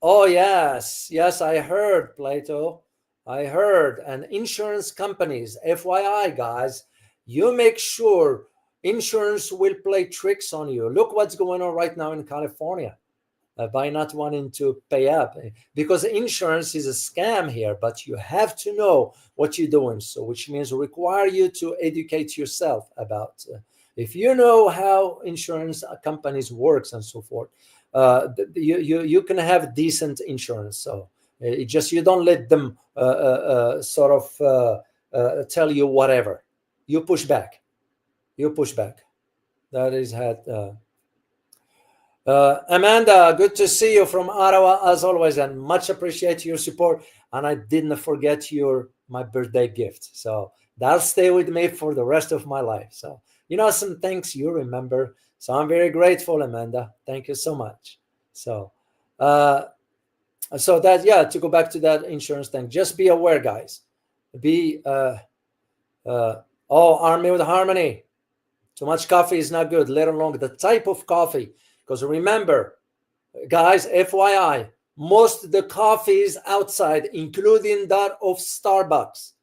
Oh, yes, I heard, Plato. I heard. And insurance companies, FYI, guys, you make sure insurance will play tricks on you. Look what's going on right now in California. by not wanting to pay up, because insurance is a scam here. But you have to know what you're doing, so which means require you to educate yourself about. If you know how insurance companies works and so forth, you can have decent insurance. So it just, you don't let them sort of tell you whatever. You push back. You push back. That is had. Amanda, good to see you from Ottawa as always, and much appreciate your support. And I didn't forget my birthday gift, so that'll stay with me for the rest of my life. So some things you remember. So I'm very grateful, Amanda. Thank you so much. So, that, yeah, to go back to that insurance thing, just be aware, guys. Be Army with Harmony. Too much coffee is not good, let alone the type of coffee. Because remember, guys, FYI, most of the coffees outside, including that of Starbucks,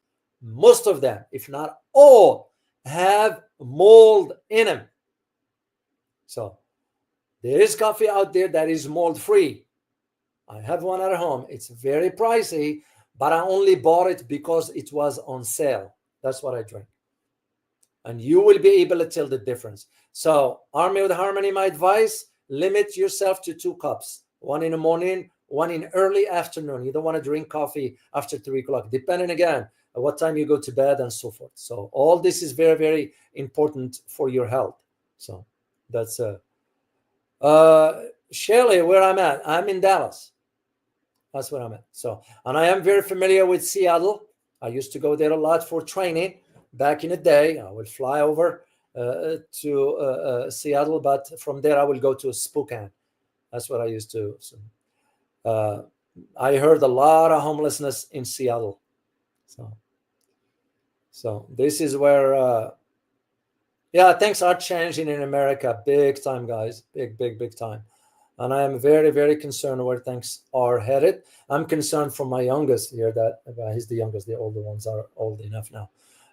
most of them, if not all, have mold in them. So there is coffee out there that is mold free. I have one at home. It's very pricey, but I only bought it because it was on sale. That's what I drink. And you will be able to tell the difference. So Army with Harmony, my advice, limit yourself to 2 cups, one in the morning, one in early afternoon. You don't want to drink coffee after 3 o'clock, depending again on what time you go to bed and so forth. So all this is very, very important for your health. So that's Shelley, where I'm at. I'm in Dallas. That's where I'm at. So, and I am very familiar with Seattle. I used to go there a lot for training back in the day. I would fly over to Seattle, but from there I will go to Spokane. That's what I used to. So, I heard a lot of homelessness in Seattle. So this is where, things are changing in America big time, guys. Big time. And I am very, very concerned where things are headed. I'm concerned for my youngest here that he's the youngest. The older ones are old enough now.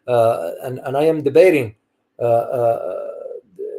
And I am debating.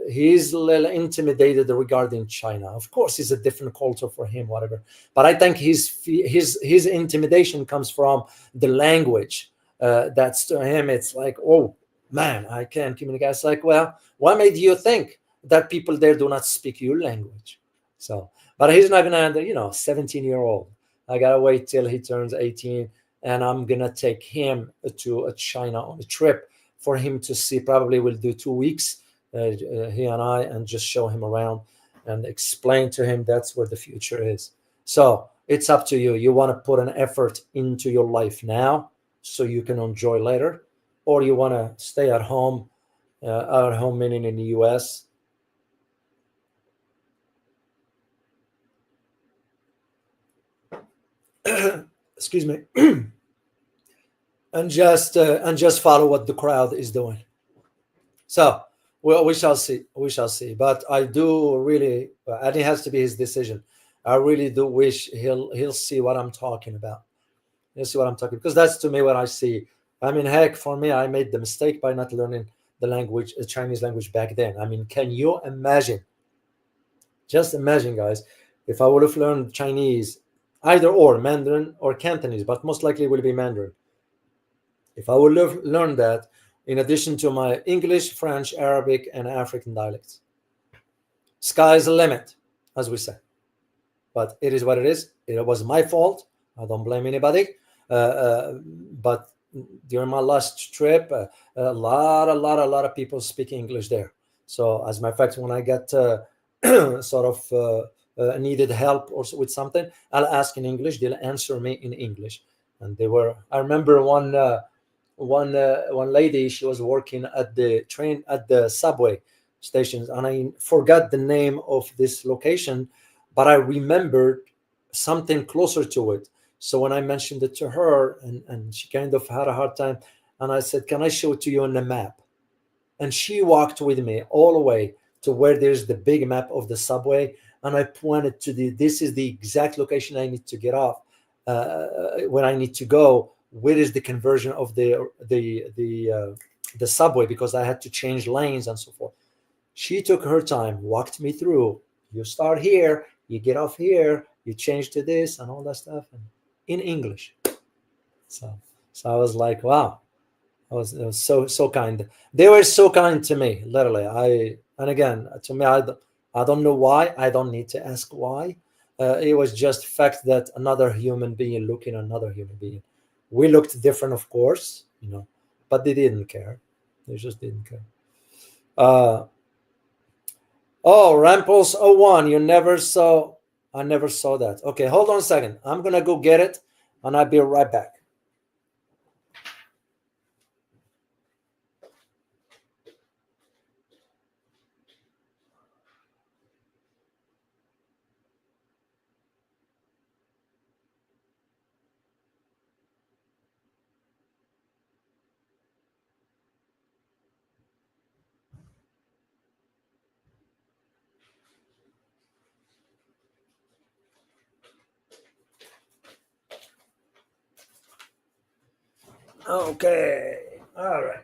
He's a little intimidated regarding China. Of course, it's a different culture for him, whatever. But I think his intimidation comes from the language. That's to him. It's like, oh man, I can't communicate. It's like, well, what made you think that people there do not speak your language? So, but he's not gonna, 17-year-old. I gotta wait till he turns 18. And I'm going to take him to China on a trip for him to see. Probably we'll do 2 weeks, he and I, and just show him around and explain to him that's where the future is. So it's up to you. You want to put an effort into your life now so you can enjoy later, or you want to stay at home, meaning in the U.S., excuse me, and just follow what the crowd is doing. So we shall see. But I do really, and it has to be his decision. I really do wish he'll see what I'm talking about. He'll see what I'm talking, because that's to me what I see. I mean, heck, for me, I made the mistake by not learning the Chinese language back then. I mean, can you imagine? Just imagine, guys, if I would have learned Chinese, either or Mandarin or Cantonese, but most likely it will be Mandarin. If I would have learned that, in addition to my English, French, Arabic, and African dialects, sky's the limit, as we say. But it is what it is. It was my fault. I don't blame anybody. But during my last trip, a lot of people speak English there. So, as a matter of fact, when I get sort of needed help or with something, I'll ask in English. They'll answer me in English. And I remember one lady, she was working at the subway stations, and I forgot the name of this location, but I remembered something closer to it. So when I mentioned it to her, and she kind of had a hard time, and I said, can I show it to you on the map? And she walked with me all the way to where there's the big map of the subway, and I pointed to this is the exact location I need to get off when I need to go. Where is the conversion of the subway, because I had to change lanes and so forth. She took her time, walked me through. You start here, You get off here, you change to this and all that stuff, and in English. So I was like, wow, it was so kind. They were so kind to me, literally. And again, to me, I don't know why. I don't need to ask why. It was just fact that another human being looking at another human being. We looked different, of course, but they didn't care. They just didn't care. Oh, Ramples01, I never saw that. Okay, hold on a second. I'm gonna go get it, and I'll be right back. Okay, all right.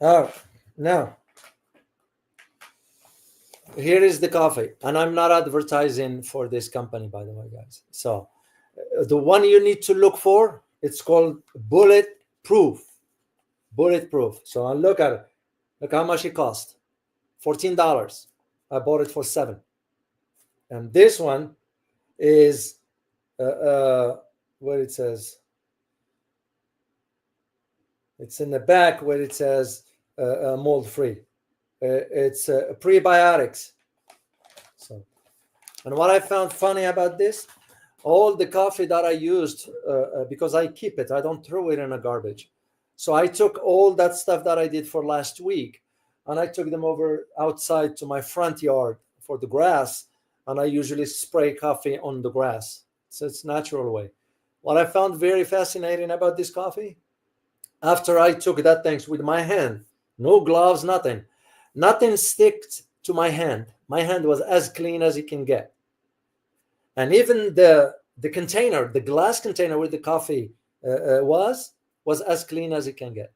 All right, now here is the coffee, and I'm not advertising for this company, by the way, guys. So the one you need to look for, it's called Bulletproof. Bulletproof. So I look at it. Look how much it cost. $14. I bought it for $7. And this one is where it says, it's in the back where it says mold free. It's prebiotics. So, and what I found funny about this, all the coffee that I used, because I keep it, I don't throw it in a garbage. So I took all that stuff that I did for last week, and I took them over outside to my front yard for the grass, and I usually spray coffee on the grass. So it's natural way. What I found very fascinating about this coffee, after I took that things with my hand, no gloves, nothing sticked to my hand. My hand was as clean as it can get. And even the container, the glass container with the coffee was as clean as it can get.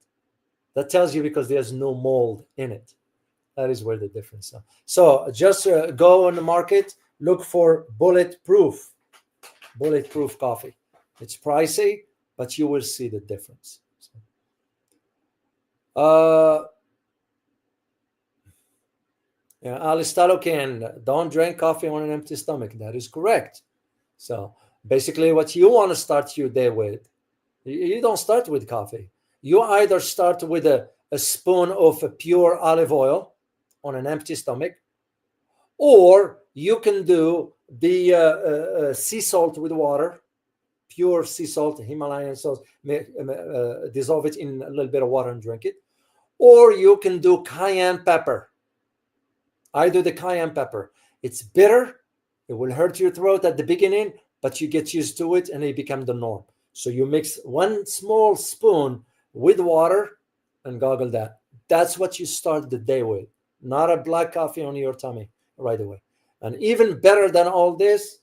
That tells you because there's no mold in it. That is where the difference is. So just go on the market, look for bulletproof coffee. It's pricey, but you will see the difference. Yeah, Alistalocan, don't drink coffee on an empty stomach. That is correct. So basically what you want to start your day with, you don't start with coffee. You either start with a spoon of a pure olive oil on an empty stomach, or you can do the sea salt with water, pure sea salt, Himalayan salt, dissolve it in a little bit of water and drink it. Or you can do cayenne pepper. I do the cayenne pepper. It's bitter. It will hurt your throat at the beginning, but you get used to it and it becomes the norm. So you mix one small spoon with water and goggle that. That's what you start the day with, not a black coffee on your tummy right away. And even better than all this,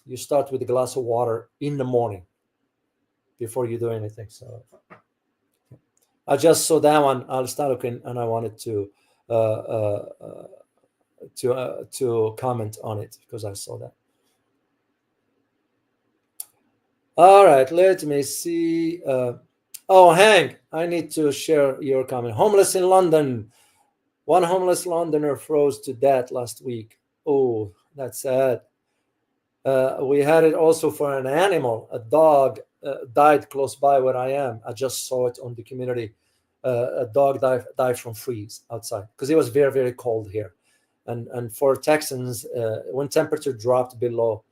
you start with a glass of water in the morning before you do anything. So I just saw that one, Al-Stalokin, and I wanted to comment on it because I saw that. All right, let me see. Hank, I need to share your comment. Homeless in London. One homeless Londoner froze to death last week. Oh, that's sad. We had it also for an animal. A dog died close by where I am. I just saw it on the community. A dog died from freeze outside because it was very, very cold here. And for Texans, when temperature drops below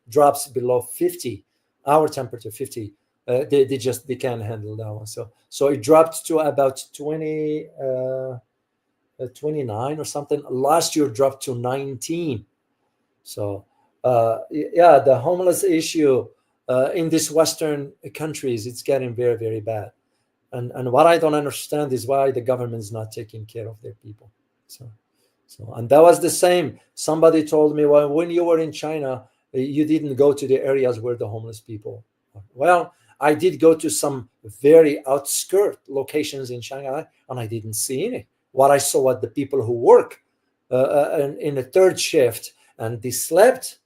50, our temperature 50, they can't handle that one. So it dropped to about 29 or something. Last year dropped to 19. So the homeless issue in these Western countries, it's getting very, very bad. And what I don't understand is why the government is not taking care of their people. So and that was the same. Somebody told me, well, when you were in China, you didn't go to the areas where the homeless people are. Well, I did go to some very outskirt locations in Shanghai, and I didn't see any. What I saw was the people who work in the third shift, and they slept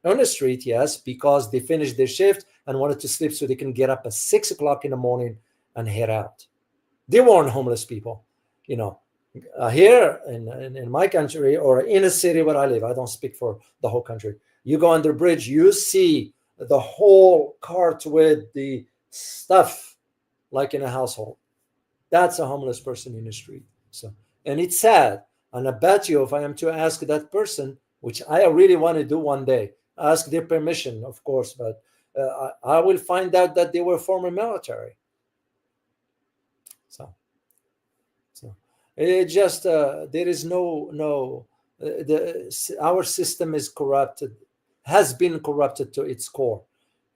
on the street, yes, because they finished their shift and wanted to sleep so they can get up at 6 o'clock in the morning and head out. They weren't homeless people, you know. Here in my country, or in a city where I live, I don't speak for the whole country. You go under bridge, you see the whole cart with the stuff like in a household. That's a homeless person in the street. So, and it's sad. And I bet you, if I am to ask that person, which I really want to do one day, ask their permission, of course, but I will find out that they were former military. So it just there is our system is corrupted, has been corrupted to its core.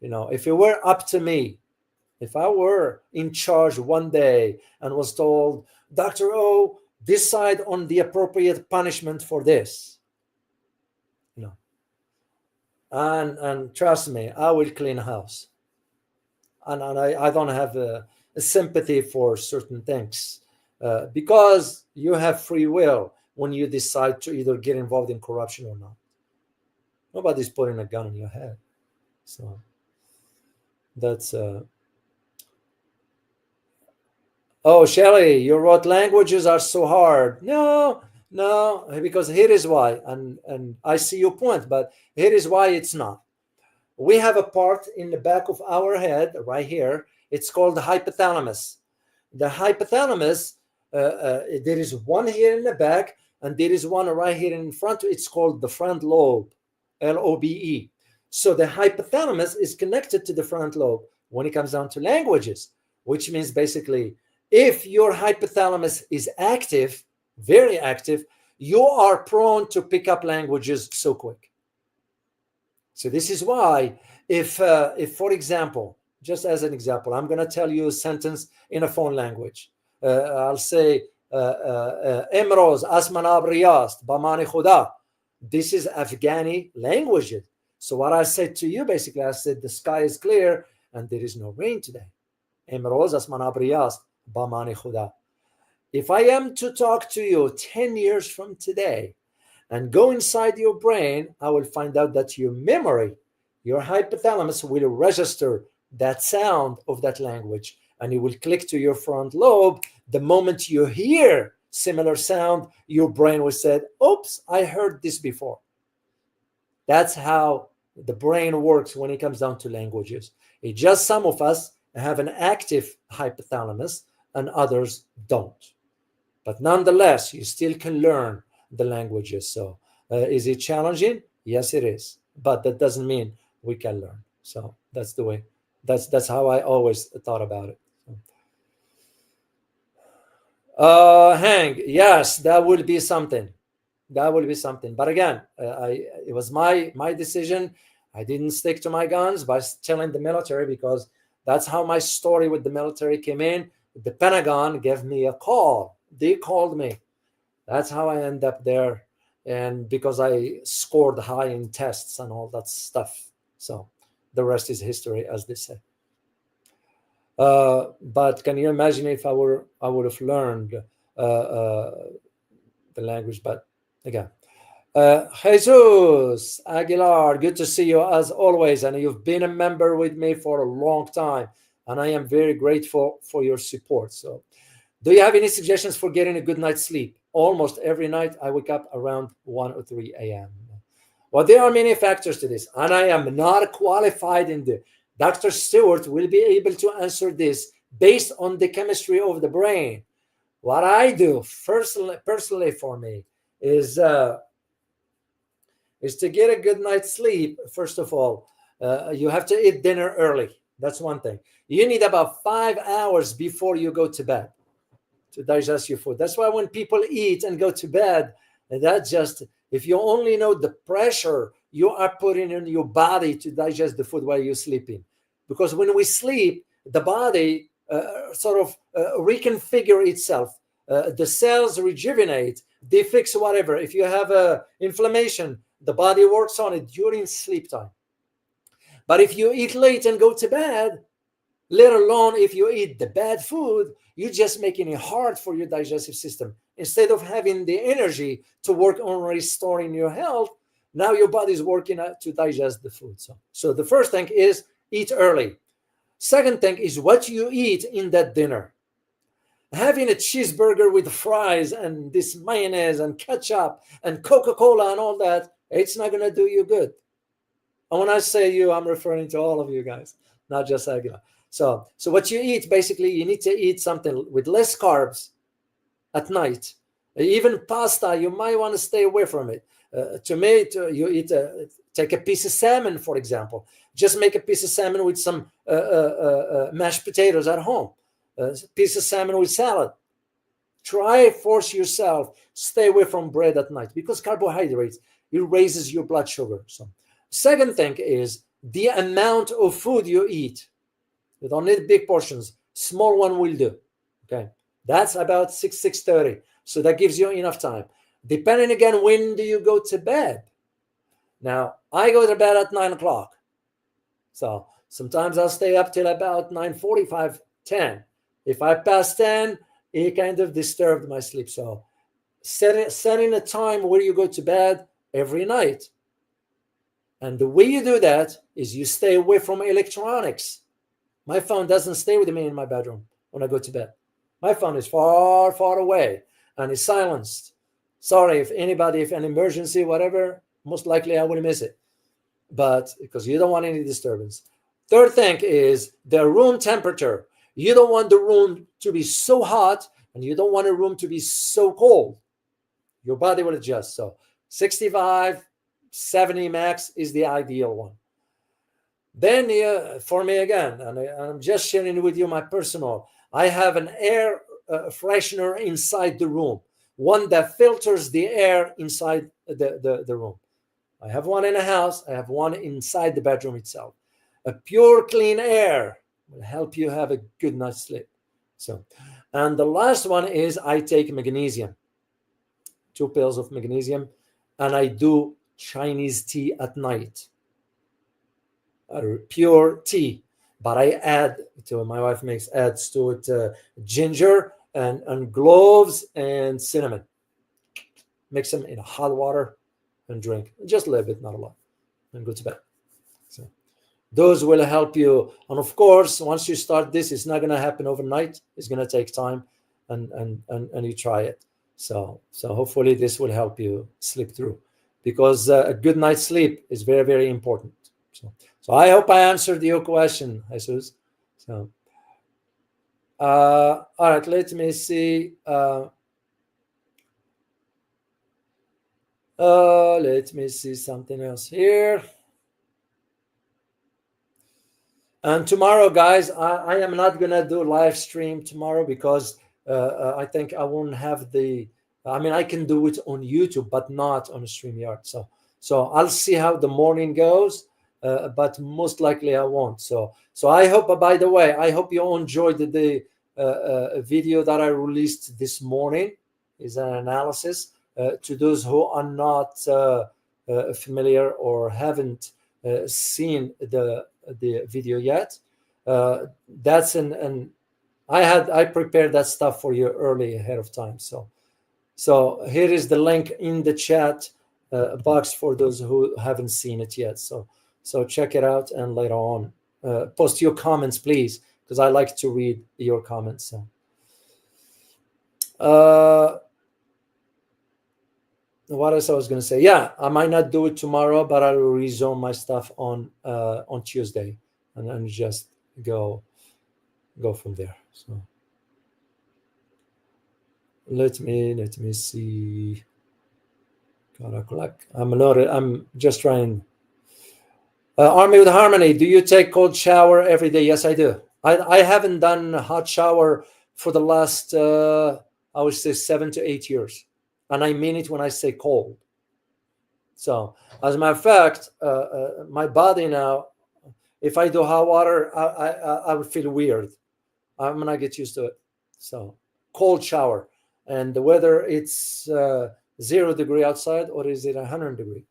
You know, if it were up to me, if I were in charge one day and was told, Dr. O, decide on the appropriate punishment for this, you know, and trust me, I will clean house. And I don't have a sympathy for certain things because you have free will when you decide to either get involved in corruption or not. Nobody's putting a gun in your head. So that's oh, Shelley, you wrote languages are so hard. No, because here is why, and I see your point, but here is why it's not. We have a part in the back of our head right here. It's called the hypothalamus. The hypothalamus, there is one here in the back, and there is one right here in front. It's called the front lobe, LOBE. So the hypothalamus is connected to the front lobe when it comes down to languages, which means basically if your hypothalamus is active, very active, you are prone to pick up languages so quick. So this is why if for example, just as an example, I'm going to tell you a sentence in a foreign language. I'll say, Emroz asmanab riyast bamani khuda. This is Afghani language. So what I said to you, basically, I said the sky is clear and there is no rain today. Emroz asmanab riyast bamani khuda. If I am to talk to you 10 years from today and go inside your brain, I will find out that your memory, your hypothalamus will register that sound of that language, and it will click to your front lobe. The moment you hear similar sound, your brain will say, oops, I heard this before. That's how the brain works when it comes down to languages. It's just some of us have an active hypothalamus and others don't. But nonetheless, you still can learn the languages. So is it challenging? Yes, it is. But that doesn't mean we can learn. So that's the way. That's how I always thought about it. Hang, yes, that will be something. That will be something. But again, it was my decision. I didn't stick to my guns by telling the military, because that's how my story with the military came in. The Pentagon gave me a call. They called me. That's how I end up there. And because I scored high in tests and all that stuff. So the rest is history, as they say. But can you imagine if I would have learned the language? But again, Jesus Aguilar, good to see you as always. And you've been a member with me for a long time. And I am very grateful for your support. So do you have any suggestions for getting a good night's sleep? Almost every night I wake up around 1 or 3 a.m. Well, there are many factors to this, and I am not qualified in the. Dr. Stewart will be able to answer this based on the chemistry of the brain. What I do personally for me is to get a good night's sleep. First of all, you have to eat dinner early. That's one thing. You need about 5 hours before you go to bed to digest your food. That's why when people eat and go to bed, that just, if you only know the pressure you are putting in your body to digest the food while you're sleeping. Because when we sleep, the body reconfigure itself. The cells rejuvenate, they fix whatever. If you have inflammation, the body works on it during sleep time. But if you eat late and go to bed, let alone if you eat the bad food, you're just making it hard for your digestive system. Instead of having the energy to work on restoring your health, now your body's working to digest the food. So the first thing is eat early. Second thing is what you eat in that dinner. Having a cheeseburger with fries and this mayonnaise and ketchup and Coca-Cola and all that, it's not going to do you good. And when I say you, I'm referring to all of you guys, not just Aguilar. So what you eat, basically, you need to eat something with less carbs at night. Even pasta, you might want to stay away from it. Tomato, you eat, take a piece of salmon, for example. Just make a piece of salmon with some mashed potatoes at home. A piece of salmon with salad. Try, force yourself, stay away from bread at night, because carbohydrates, it raises your blood sugar. So second thing is the amount of food you eat. You don't need big portions. Small one will do. Okay, that's about 6:30. So that gives you enough time. Depending again, when do you go to bed? Now, I go to bed at 9 o'clock. So sometimes I'll stay up till about 9:45, 10. If I pass 10, it kind of disturbed my sleep. So setting a time where you go to bed every night. And the way you do that is you stay away from electronics. My phone doesn't stay with me in my bedroom when I go to bed. My phone is far, far away and is silenced. Sorry, if an emergency, whatever, most likely I will miss it. But because you don't want any disturbance. Third thing is the room temperature. You don't want the room to be so hot and you don't want a room to be so cold. Your body will adjust. So 65, 70 max is the ideal one. Then for me again, and I'm just sharing with you my personal, I have an air freshener inside the room, one that filters the air inside the room. I have one in the house. I have one inside the bedroom itself. A pure, clean air will help you have a good night's sleep. So, and the last one is I take magnesium, 2 pills of magnesium, and I do Chinese tea at night. Pure tea, but I add to, my wife adds to it ginger and cloves and cinnamon. Mix them in hot water and drink just a little bit, not a lot, and go to bed. So those will help you. And of course, once you start this, it's not going to happen overnight. It's going to take time, and you try it. So hopefully this will help you sleep through, because a good night's sleep is very, very important. So I hope I answered your question, Jesus. So, all right, let me see. Let me see something else here. And tomorrow, guys, I am not gonna do live stream tomorrow because I think I won't have the. I mean, I can do it on YouTube, but not on StreamYard. So I'll see how the morning goes. But most likely I won't. So I hope, by the way, I hope you enjoyed the video that I released this morning. Is an analysis to those who are not familiar or haven't seen the video yet. That's I prepared that stuff for you early ahead of time. So here is the link in the chat box for those who haven't seen it yet. So check it out, and later on, post your comments, please, because I like to read your comments. What else I was going to say? Yeah, I might not do it tomorrow, but I will resume my stuff on Tuesday, and then just go from there. So let me see. I'm just trying. Army with Harmony, do you take cold shower every day? Yes, I do. I haven't done a hot shower for the last, I would say, 7 to 8 years. And I mean it when I say cold. So, as a matter of fact, my body now, if I do hot water, I would feel weird. I'm going to get used to it. So, cold shower. And whether it's 0 degree outside or is it 100 degree.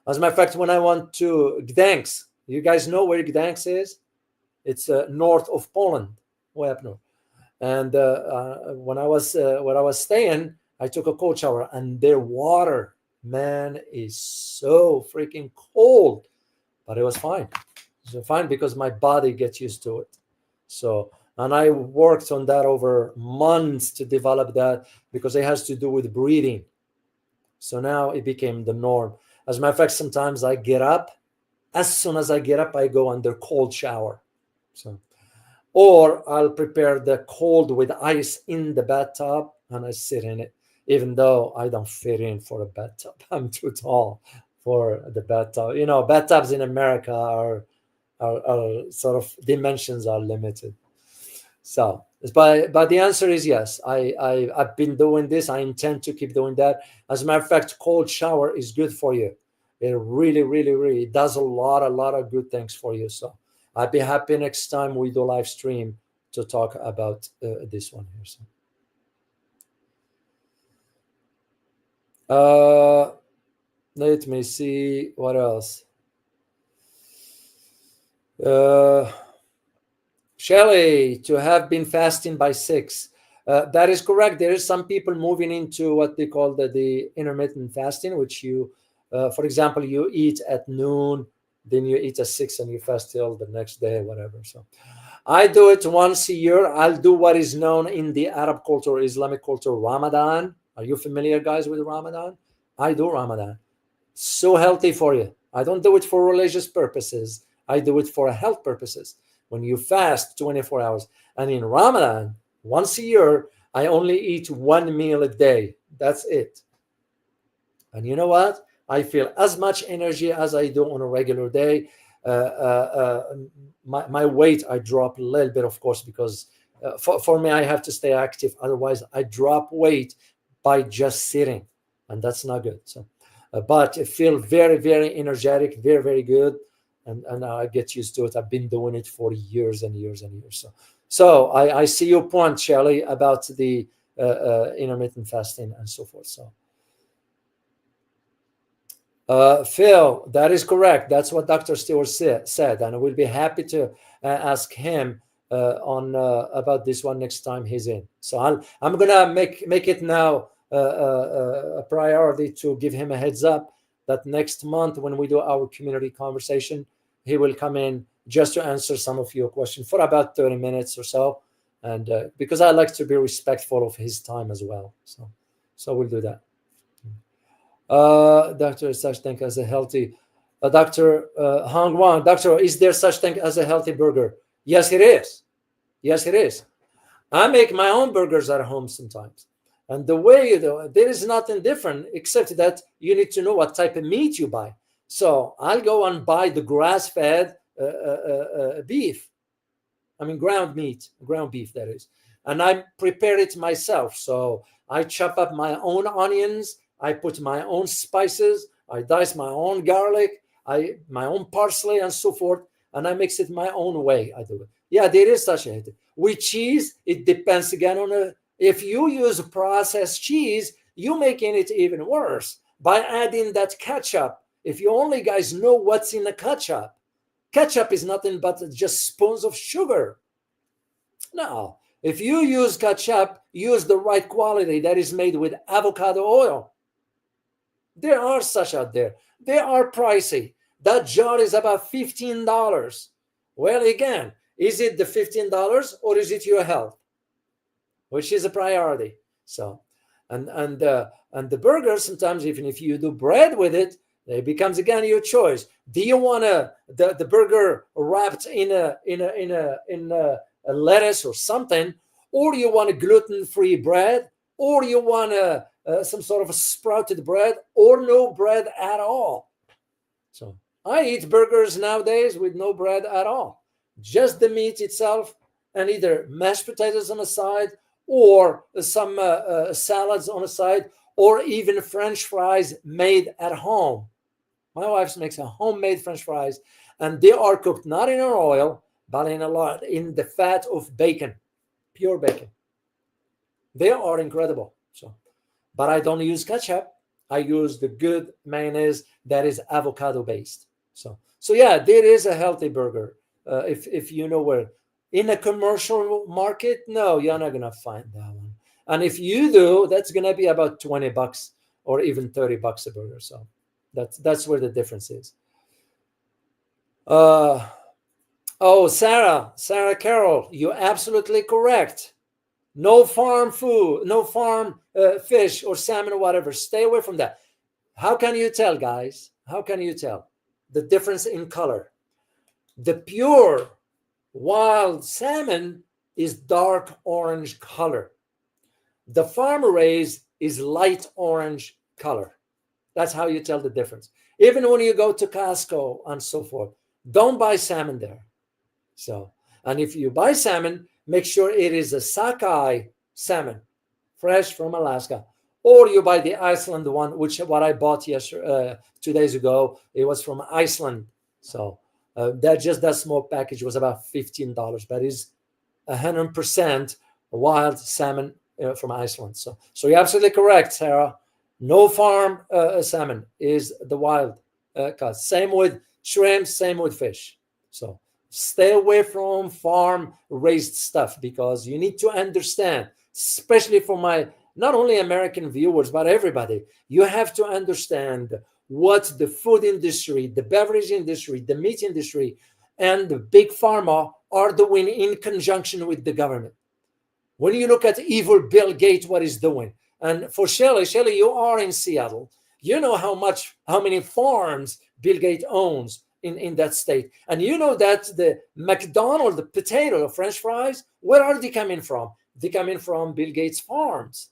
As a matter of fact, when I went to Gdansk, you guys know where Gdansk is? It's north of Poland, way up north. And where I was staying, I took a cold shower, and their water, man, is so freaking cold. But it was fine. It was fine because my body gets used to it. So, and I worked on that over months to develop that because it has to do with breathing. So now it became the norm. As a matter of fact, sometimes I get up. As soon as I get up, I go under cold shower. So, or I'll prepare the cold with ice in the bathtub and I sit in it, even though I don't fit in for a bathtub. I'm too tall for the bathtub. You know, bathtubs in America are sort of dimensions are limited. So, but the answer is yes. I've been doing this. I intend to keep doing that. As a matter of fact, cold shower is good for you. It really, really, really does a lot of good things for you. So I'd be happy next time we do live stream to talk about this one here. So, let me see what else. Shelley, to have been fasting by 6. That is correct. There is some people moving into what they call the intermittent fasting, which you, for example, you eat at noon, then you eat at 6 and you fast till the next day, whatever. So I do it once a year. I'll do what is known in the Arab culture, Islamic culture, Ramadan. Are you familiar, guys, with Ramadan? I do Ramadan. So healthy for you. I don't do it for religious purposes. I do it for health purposes. When you fast 24 hours. And in Ramadan, once a year, I only eat one meal a day. That's it. And you know what? I feel as much energy as I do on a regular day. My weight, I drop a little bit, of course, because for me, I have to stay active. Otherwise, I drop weight by just sitting. And that's not good. So, but I feel very, very energetic, very, very good. And I get used to it. I've been doing it for years and years and years. So I see your point, Shelley, about the intermittent fasting and so forth. So, Phil, that is correct. That's what Dr. Stewart said, and we'll be happy to ask him on about this one next time he's in. So I'm gonna make it now a priority to give him a heads up that next month when we do our community conversation, he will come in just to answer some of your questions for about 30 minutes or so. And because I like to be respectful of his time as well. So we'll do that. Doctor, is such thing as a healthy, Dr. Hong Wang, doctor, is there such thing as a healthy burger? Yes, it is. Yes, it is. I make my own burgers at home sometimes. And the way you do it, there is nothing different except that you need to know what type of meat you buy. So I'll go and buy the grass-fed beef. I mean, ground beef, that is. And I prepare it myself. So I chop up my own onions. I put my own spices. I dice my own garlic, my own parsley and so forth. And I mix it my own way. I do it. Yeah, there is such a thing. With cheese, it depends again on if you use processed cheese, you're making it even worse by adding that ketchup. If you only guys know what's in the ketchup, ketchup is nothing but just spoons of sugar. Now, if you use ketchup, use the right quality that is made with avocado oil. There are such out there. They are pricey. That jar is about $15. Well, again, is it the $15 or is it your health? Which is a priority. So, and the burger, sometimes even if you do bread with it, it becomes again your choice. Do you want the burger wrapped in a lettuce or something, or you want a gluten-free bread, or you want some sort of a sprouted bread, or no bread at all? So I eat burgers nowadays with no bread at all, just the meat itself, and either mashed potatoes on the side, or some salads on the side, or even French fries made at home. My wife makes a homemade French fries, and they are cooked not in oil, but in the fat of bacon, pure bacon. They are incredible. So, but I don't use ketchup. I use the good mayonnaise that is avocado based. So yeah, there is a healthy burger. if you know where. In a commercial market, no, you're not gonna find that one. And if you do, that's gonna be about $20 or even $30 a burger. So that's where the difference is. Oh, Sarah Carroll, you're absolutely correct. No farm food, no farm fish or salmon or whatever. Stay away from that. How can you tell, guys? How can you tell the difference in color? The pure wild salmon is dark orange color. The farm raised is light orange color. That's how you tell the difference. Even when you go to Costco and so forth, don't buy salmon there. So, and if you buy salmon, make sure it is a sockeye salmon, fresh from Alaska, or you buy the Iceland one, which what I bought 2 days ago. It was from Iceland. So that small package was about $15, but it's 100% wild salmon from Iceland. So you're absolutely correct, Sarah. No farm salmon is the wild cut. Same with shrimp, same with fish. So stay away from farm raised stuff, because you need to understand, especially for my not only American viewers, but everybody, you have to understand what the food industry, the beverage industry, the meat industry, and the big pharma are doing in conjunction with the government. When you look at evil Bill Gates, what he's doing, and for Shelly, you are in Seattle. You know how many farms Bill Gates owns in that state. And you know that the McDonald's, the potato, the French fries, where are they coming from? They're coming from Bill Gates' farms.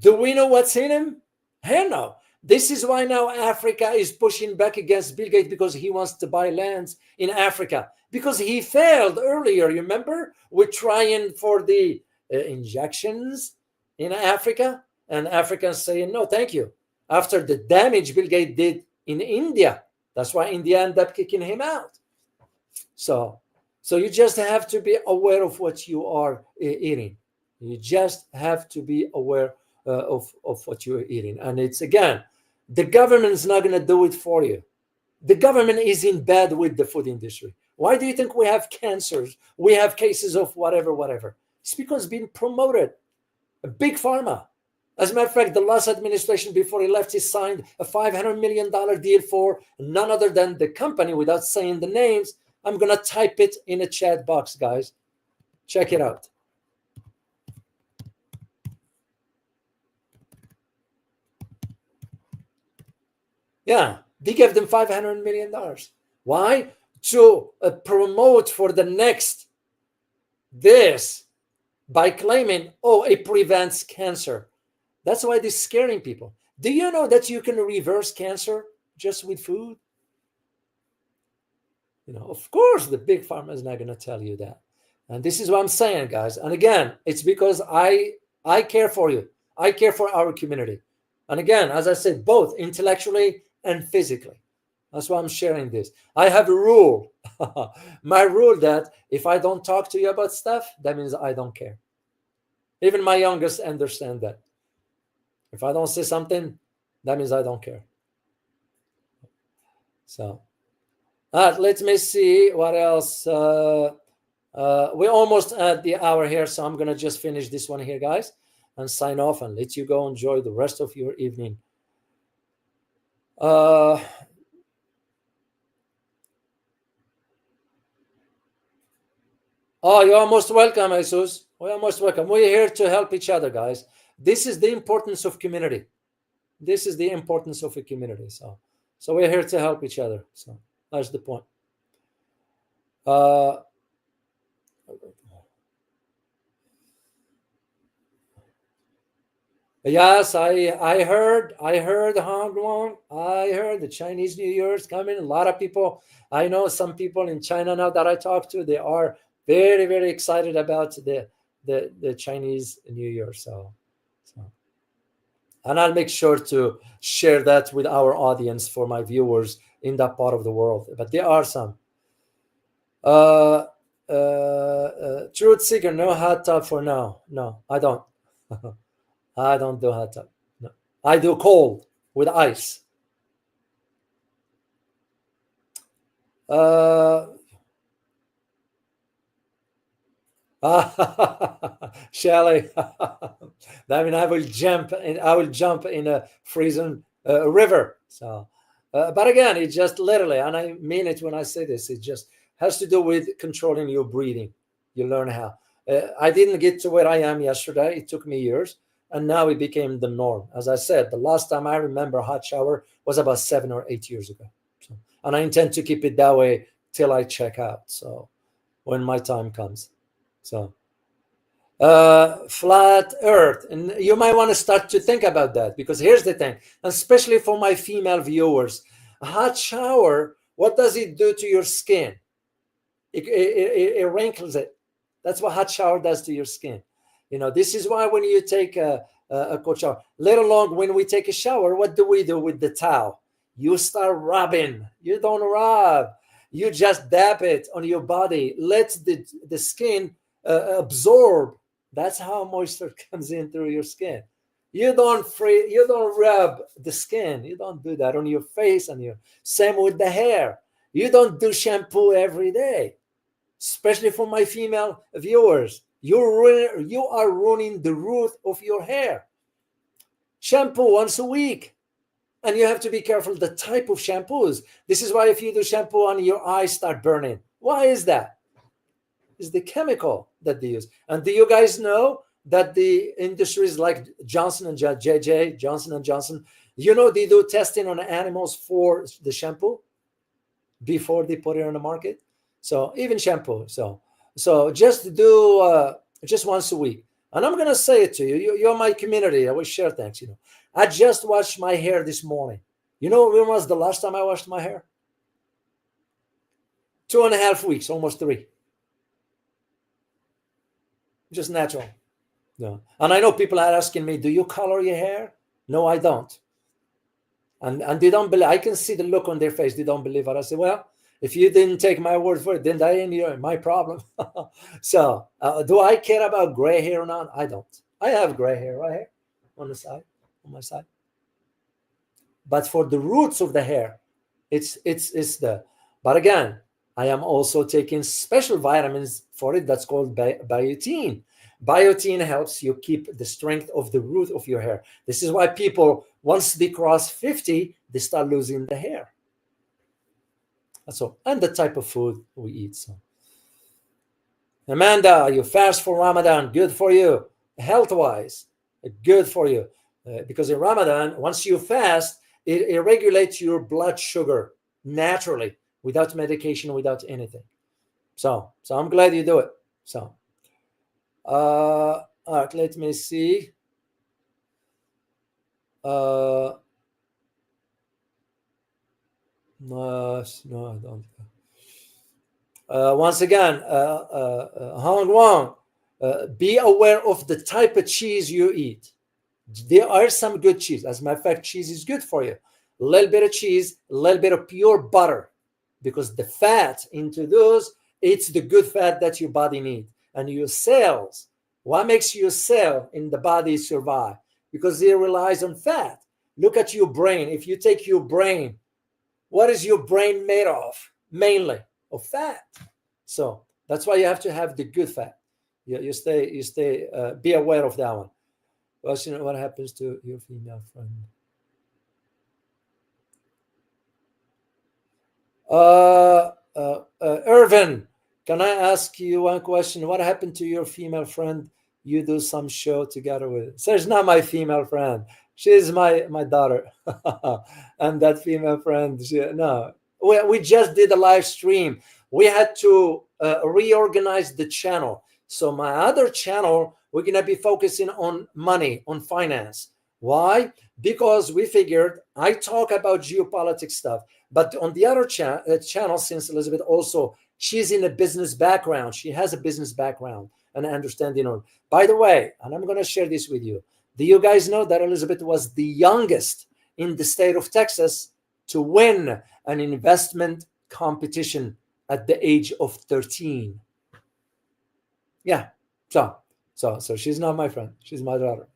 Do we know what's in them? Hell no. This is why now Africa is pushing back against Bill Gates, because he wants to buy lands in Africa. Because he failed earlier, you remember? We're trying for the injections in Africa, and Africans saying, no, thank you. After the damage Bill Gates did in India, that's why India ended up kicking him out. So you just have to be aware of what you are eating. You just have to be aware of what you're eating. And it's, again, the government is not going to do it for you. The government is in bed with the food industry. Why do you think we have cancers? We have cases of whatever. It's because it's being promoted. A big pharma. As a matter of fact, the last administration before he left, he signed a $500 million deal for none other than the company, without saying the names. I'm going to type it in a chat box, guys. Check it out. Yeah, they gave them $500 million. Why? To promote for the next this by claiming, oh, it prevents cancer. That's why they're scaring people. Do you know that you can reverse cancer just with food? Of course, the big pharma is not going to tell you that. And this is what I'm saying, guys. And again, it's because I care for you. I care for our community. And again, as I said, both intellectually and physically. That's why I'm sharing this. I have a rule. My rule that if I don't talk to you about stuff, that means I don't care. Even my youngest understand that. If I don't say something, that means I don't care. So, let me see what else. We're almost at the hour here, so I'm going to just finish this one here, guys, and sign off and let you go enjoy the rest of your evening. Oh, you are most welcome, Jesus. We are most welcome. We're here to help each other, guys. This is the importance of community. This is the importance of a community. So we're here to help each other. So that's the point. Yes, I heard Hong Kong. I heard the Chinese New Year is coming. A lot of people, I know some people in China now that I talk to, they are very, very excited about the Chinese New Year. So, and I'll make sure to share that with our audience for my viewers in that part of the world. But there are some. Truth Seeker, no hot tub for now. No, I don't. I don't do hot tub. No. I do cold with ice. Shelley. I mean, I will jump in a freezing river. So, but again, it just literally, and I mean it when I say this, it just has to do with controlling your breathing. You learn how. I didn't get to where I am yesterday. It took me years, and now it became the norm. As I said, the last time I remember a hot shower was about 7 or 8 years ago. So, and I intend to keep it that way till I check out. So, when my time comes. So, flat earth, and you might want to start to think about that, because here's the thing, especially for my female viewers, a hot shower, what does it do to your skin? It wrinkles it. That's what hot shower does to your skin. This is why when you take a cold shower, let alone when we take a shower, what do we do with the towel? You start rubbing. You don't rub. You just dab it on your body. Let the skin absorb. That's how moisture comes in through your skin. You don't rub the skin. You don't do that on your face and your same with the hair. You don't do shampoo every day, especially for my female viewers. You are ruining the root of your hair. Shampoo once a week. And you have to be careful the type of shampoos. This is why if you do shampoo and your eyes start burning. Why is that? It's the chemical that they use. And do you guys know that the industries like Johnson and JJ, Johnson and Johnson, they do testing on animals for the shampoo before they put it on the market? So even shampoo. So just do just once a week. And I'm going to say it to you. You're my community. I will share things. I just washed my hair this morning. When was the last time I washed my hair? 2.5 weeks, almost 3. Just natural. Yeah. And I know people are asking me, do you color your hair? No, I don't. And they don't believe. I can see the look on their face. They don't believe what I say. Well, if you didn't take my word for it, then that ain't my problem. So, do I care about gray hair or not? I don't. I have gray hair right here on my side. But for the roots of the hair, it's the. But again, I am also taking special vitamins for it. That's called biotin. Biotin helps you keep the strength of the root of your hair. This is why people, once they cross 50, they start losing the hair. That's all. And the type of food we eat. So, Amanda, you fast for Ramadan. Good for you. Health-wise, good for you. Because in Ramadan, once you fast, it regulates your blood sugar naturally, without medication, without anything. So I'm glad you do it. So, all right, let me see. No, I don't. Once again, Hong Wong, be aware of the type of cheese you eat. There are some good cheese. As a matter of fact, cheese is good for you. A little bit of cheese, a little bit of pure butter, because the fat into those, it's the good fat that your body needs. And your cells, what makes your cell in the body survive? Because it relies on fat. Look at your brain. If you take your brain, what is your brain made of? Mainly of fat. So that's why you have to have the good fat. You stay. Be aware of that one. Question: what happens to your female friend? Irvin, can I ask you one question? What happened to your female friend you do some show together with? So it's not my female friend. She's my daughter. And that female friend, no. We just did a live stream. We had to reorganize the channel. So my other channel, we're going to be focusing on money, on finance. Why? Because we figured I talk about geopolitics stuff. But on the other channel, since Elizabeth also, she's in a business background. She has a business background and understanding on. By the way, and I'm going to share this with you. Do you guys know that Elizabeth was the youngest in the state of Texas to win an investment competition at the age of 13? Yeah. So she's not my friend. She's my daughter.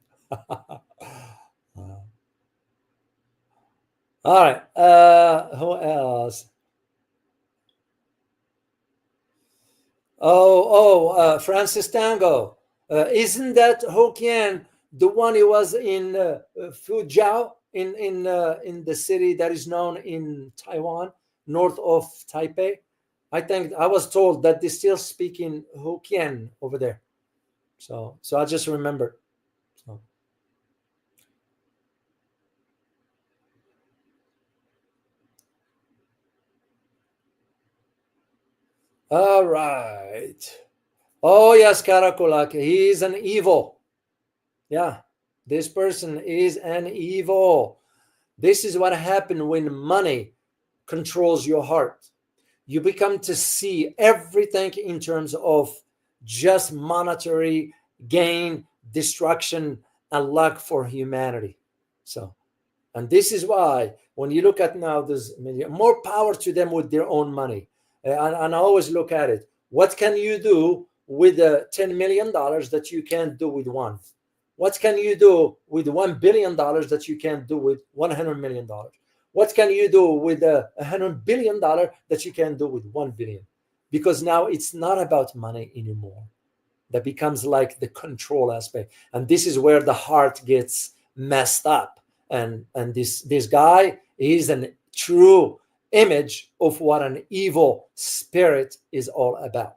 All right. Who else? Francis Tango. Isn't that Hokkien the one who was in Fuzhou in the city that is known in Taiwan, north of Taipei? I think I was told that they still speak in Hokkien over there. So I just remember. So. All right. Oh yes, Karakulak. He is an evil. Yeah, this person is an evil. This is what happens when money controls your heart. You become to see everything in terms of just monetary gain, destruction, and luck for humanity. So, and this is why when you look at now, there's more power to them with their own money. And I always look at it. What can you do with $10 million that you can't do with one? What can you do with $1 billion that you can't do with $100 million? What can you do with $100 billion that you can do with 1 billion? Because now it's not about money anymore. That becomes like the control aspect. And this is where the heart gets messed up. And this guy is a true image of what an evil spirit is all about.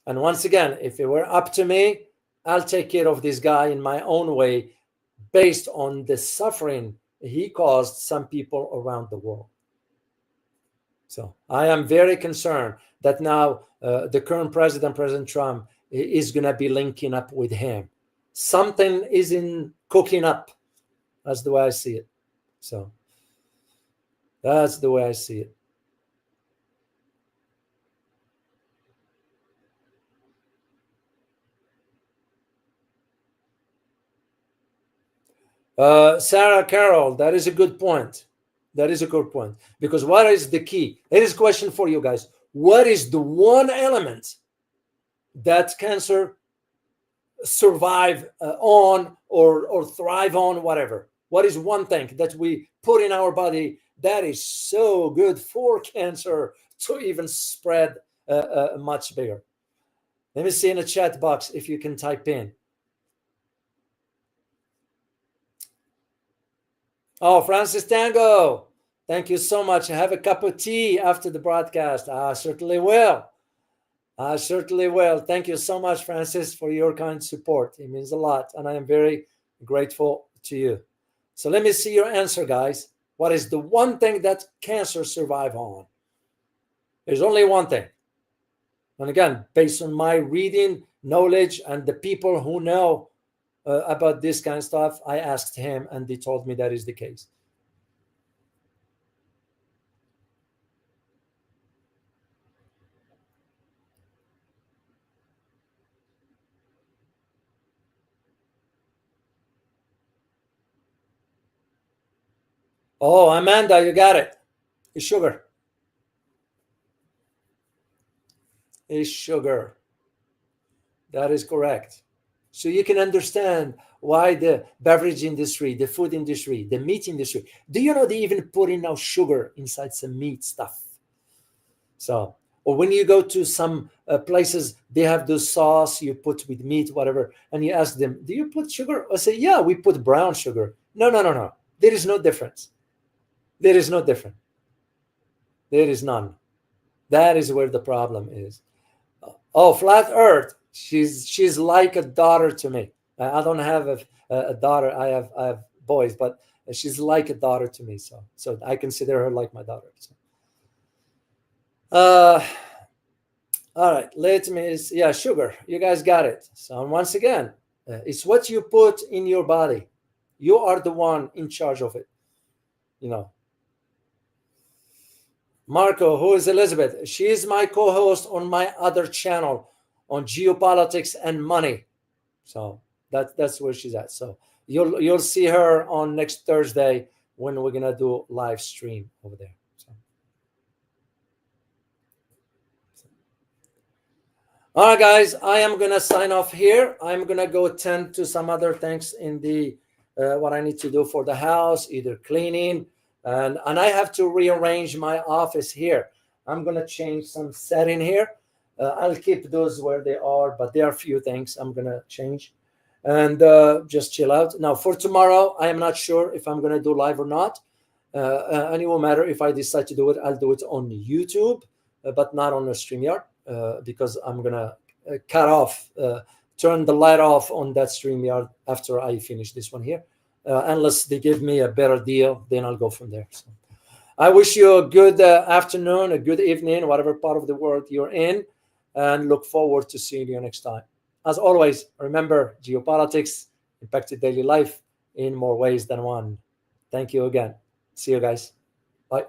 And once again, if it were up to me, I'll take care of this guy in my own way based on the suffering he caused some people around the world. So I am very concerned that now the current president, President Trump, is going to be linking up with him. Something is in cooking up. That's the way I see it. So that's the way I see it. Sarah Carroll, that is a good point. That is a good point. Because what is the key? It is a question for you guys. What is the one element that cancer survive on or thrive on, whatever? What is one thing that we put in our body that is so good for cancer to even spread much bigger? Let me see in the chat box if you can type in. Oh, Francis Tango, thank you so much. Have a cup of tea after the broadcast. I certainly will. I certainly will. Thank you so much, Francis, for your kind support. It means a lot, and I am very grateful to you. So let me see your answer, guys. What is the one thing that cancer survive on? There's only one thing. And again, based on my reading, knowledge, and the people who know about this kind of stuff, I asked him, and they told me that is the case. Oh, Amanda, you got it. It's sugar. It's sugar. That is correct. So you can understand why the beverage industry, the food industry, the meat industry, do you know they even put in now sugar inside some meat stuff? So, or when you go to some places, they have the sauce you put with meat, whatever, and you ask them, do you put sugar? I say, yeah, we put brown sugar. No. There is no difference. There is no difference. There is none. That is where the problem is. Oh, flat Earth. She's like a daughter to me. I don't have a daughter. I have boys, but she's like a daughter to me. So I consider her like my daughter. So. All right. Let me. Yeah, sugar. You guys got it. So once again, it's what you put in your body. You are the one in charge of it. You know. Marco, who is Elizabeth? She is my co-host on my other channel on geopolitics and money. So that's where she's at. So you'll see her on next Thursday when we're gonna do live stream over there. So. All right, guys, I am gonna sign off here. I'm gonna go tend to some other things in the what I need to do for the house, either cleaning. And I have to rearrange my office here. I'm going to change some setting here. I'll keep those where they are, but there are a few things I'm gonna change, and just chill out. Now for tomorrow, I am not sure if I'm gonna do live or not. And it won't matter if I decide to do it. I'll do it on YouTube, but not on the StreamYard, because I'm gonna cut off, turn the light off on that StreamYard after I finish this one here. Unless they give me a better deal, then I'll go from there. So I wish you a good afternoon, a good evening, whatever part of the world you're in, and look forward to seeing you next time. As always, remember, geopolitics impacted daily life in more ways than one. Thank you again. See you guys. Bye.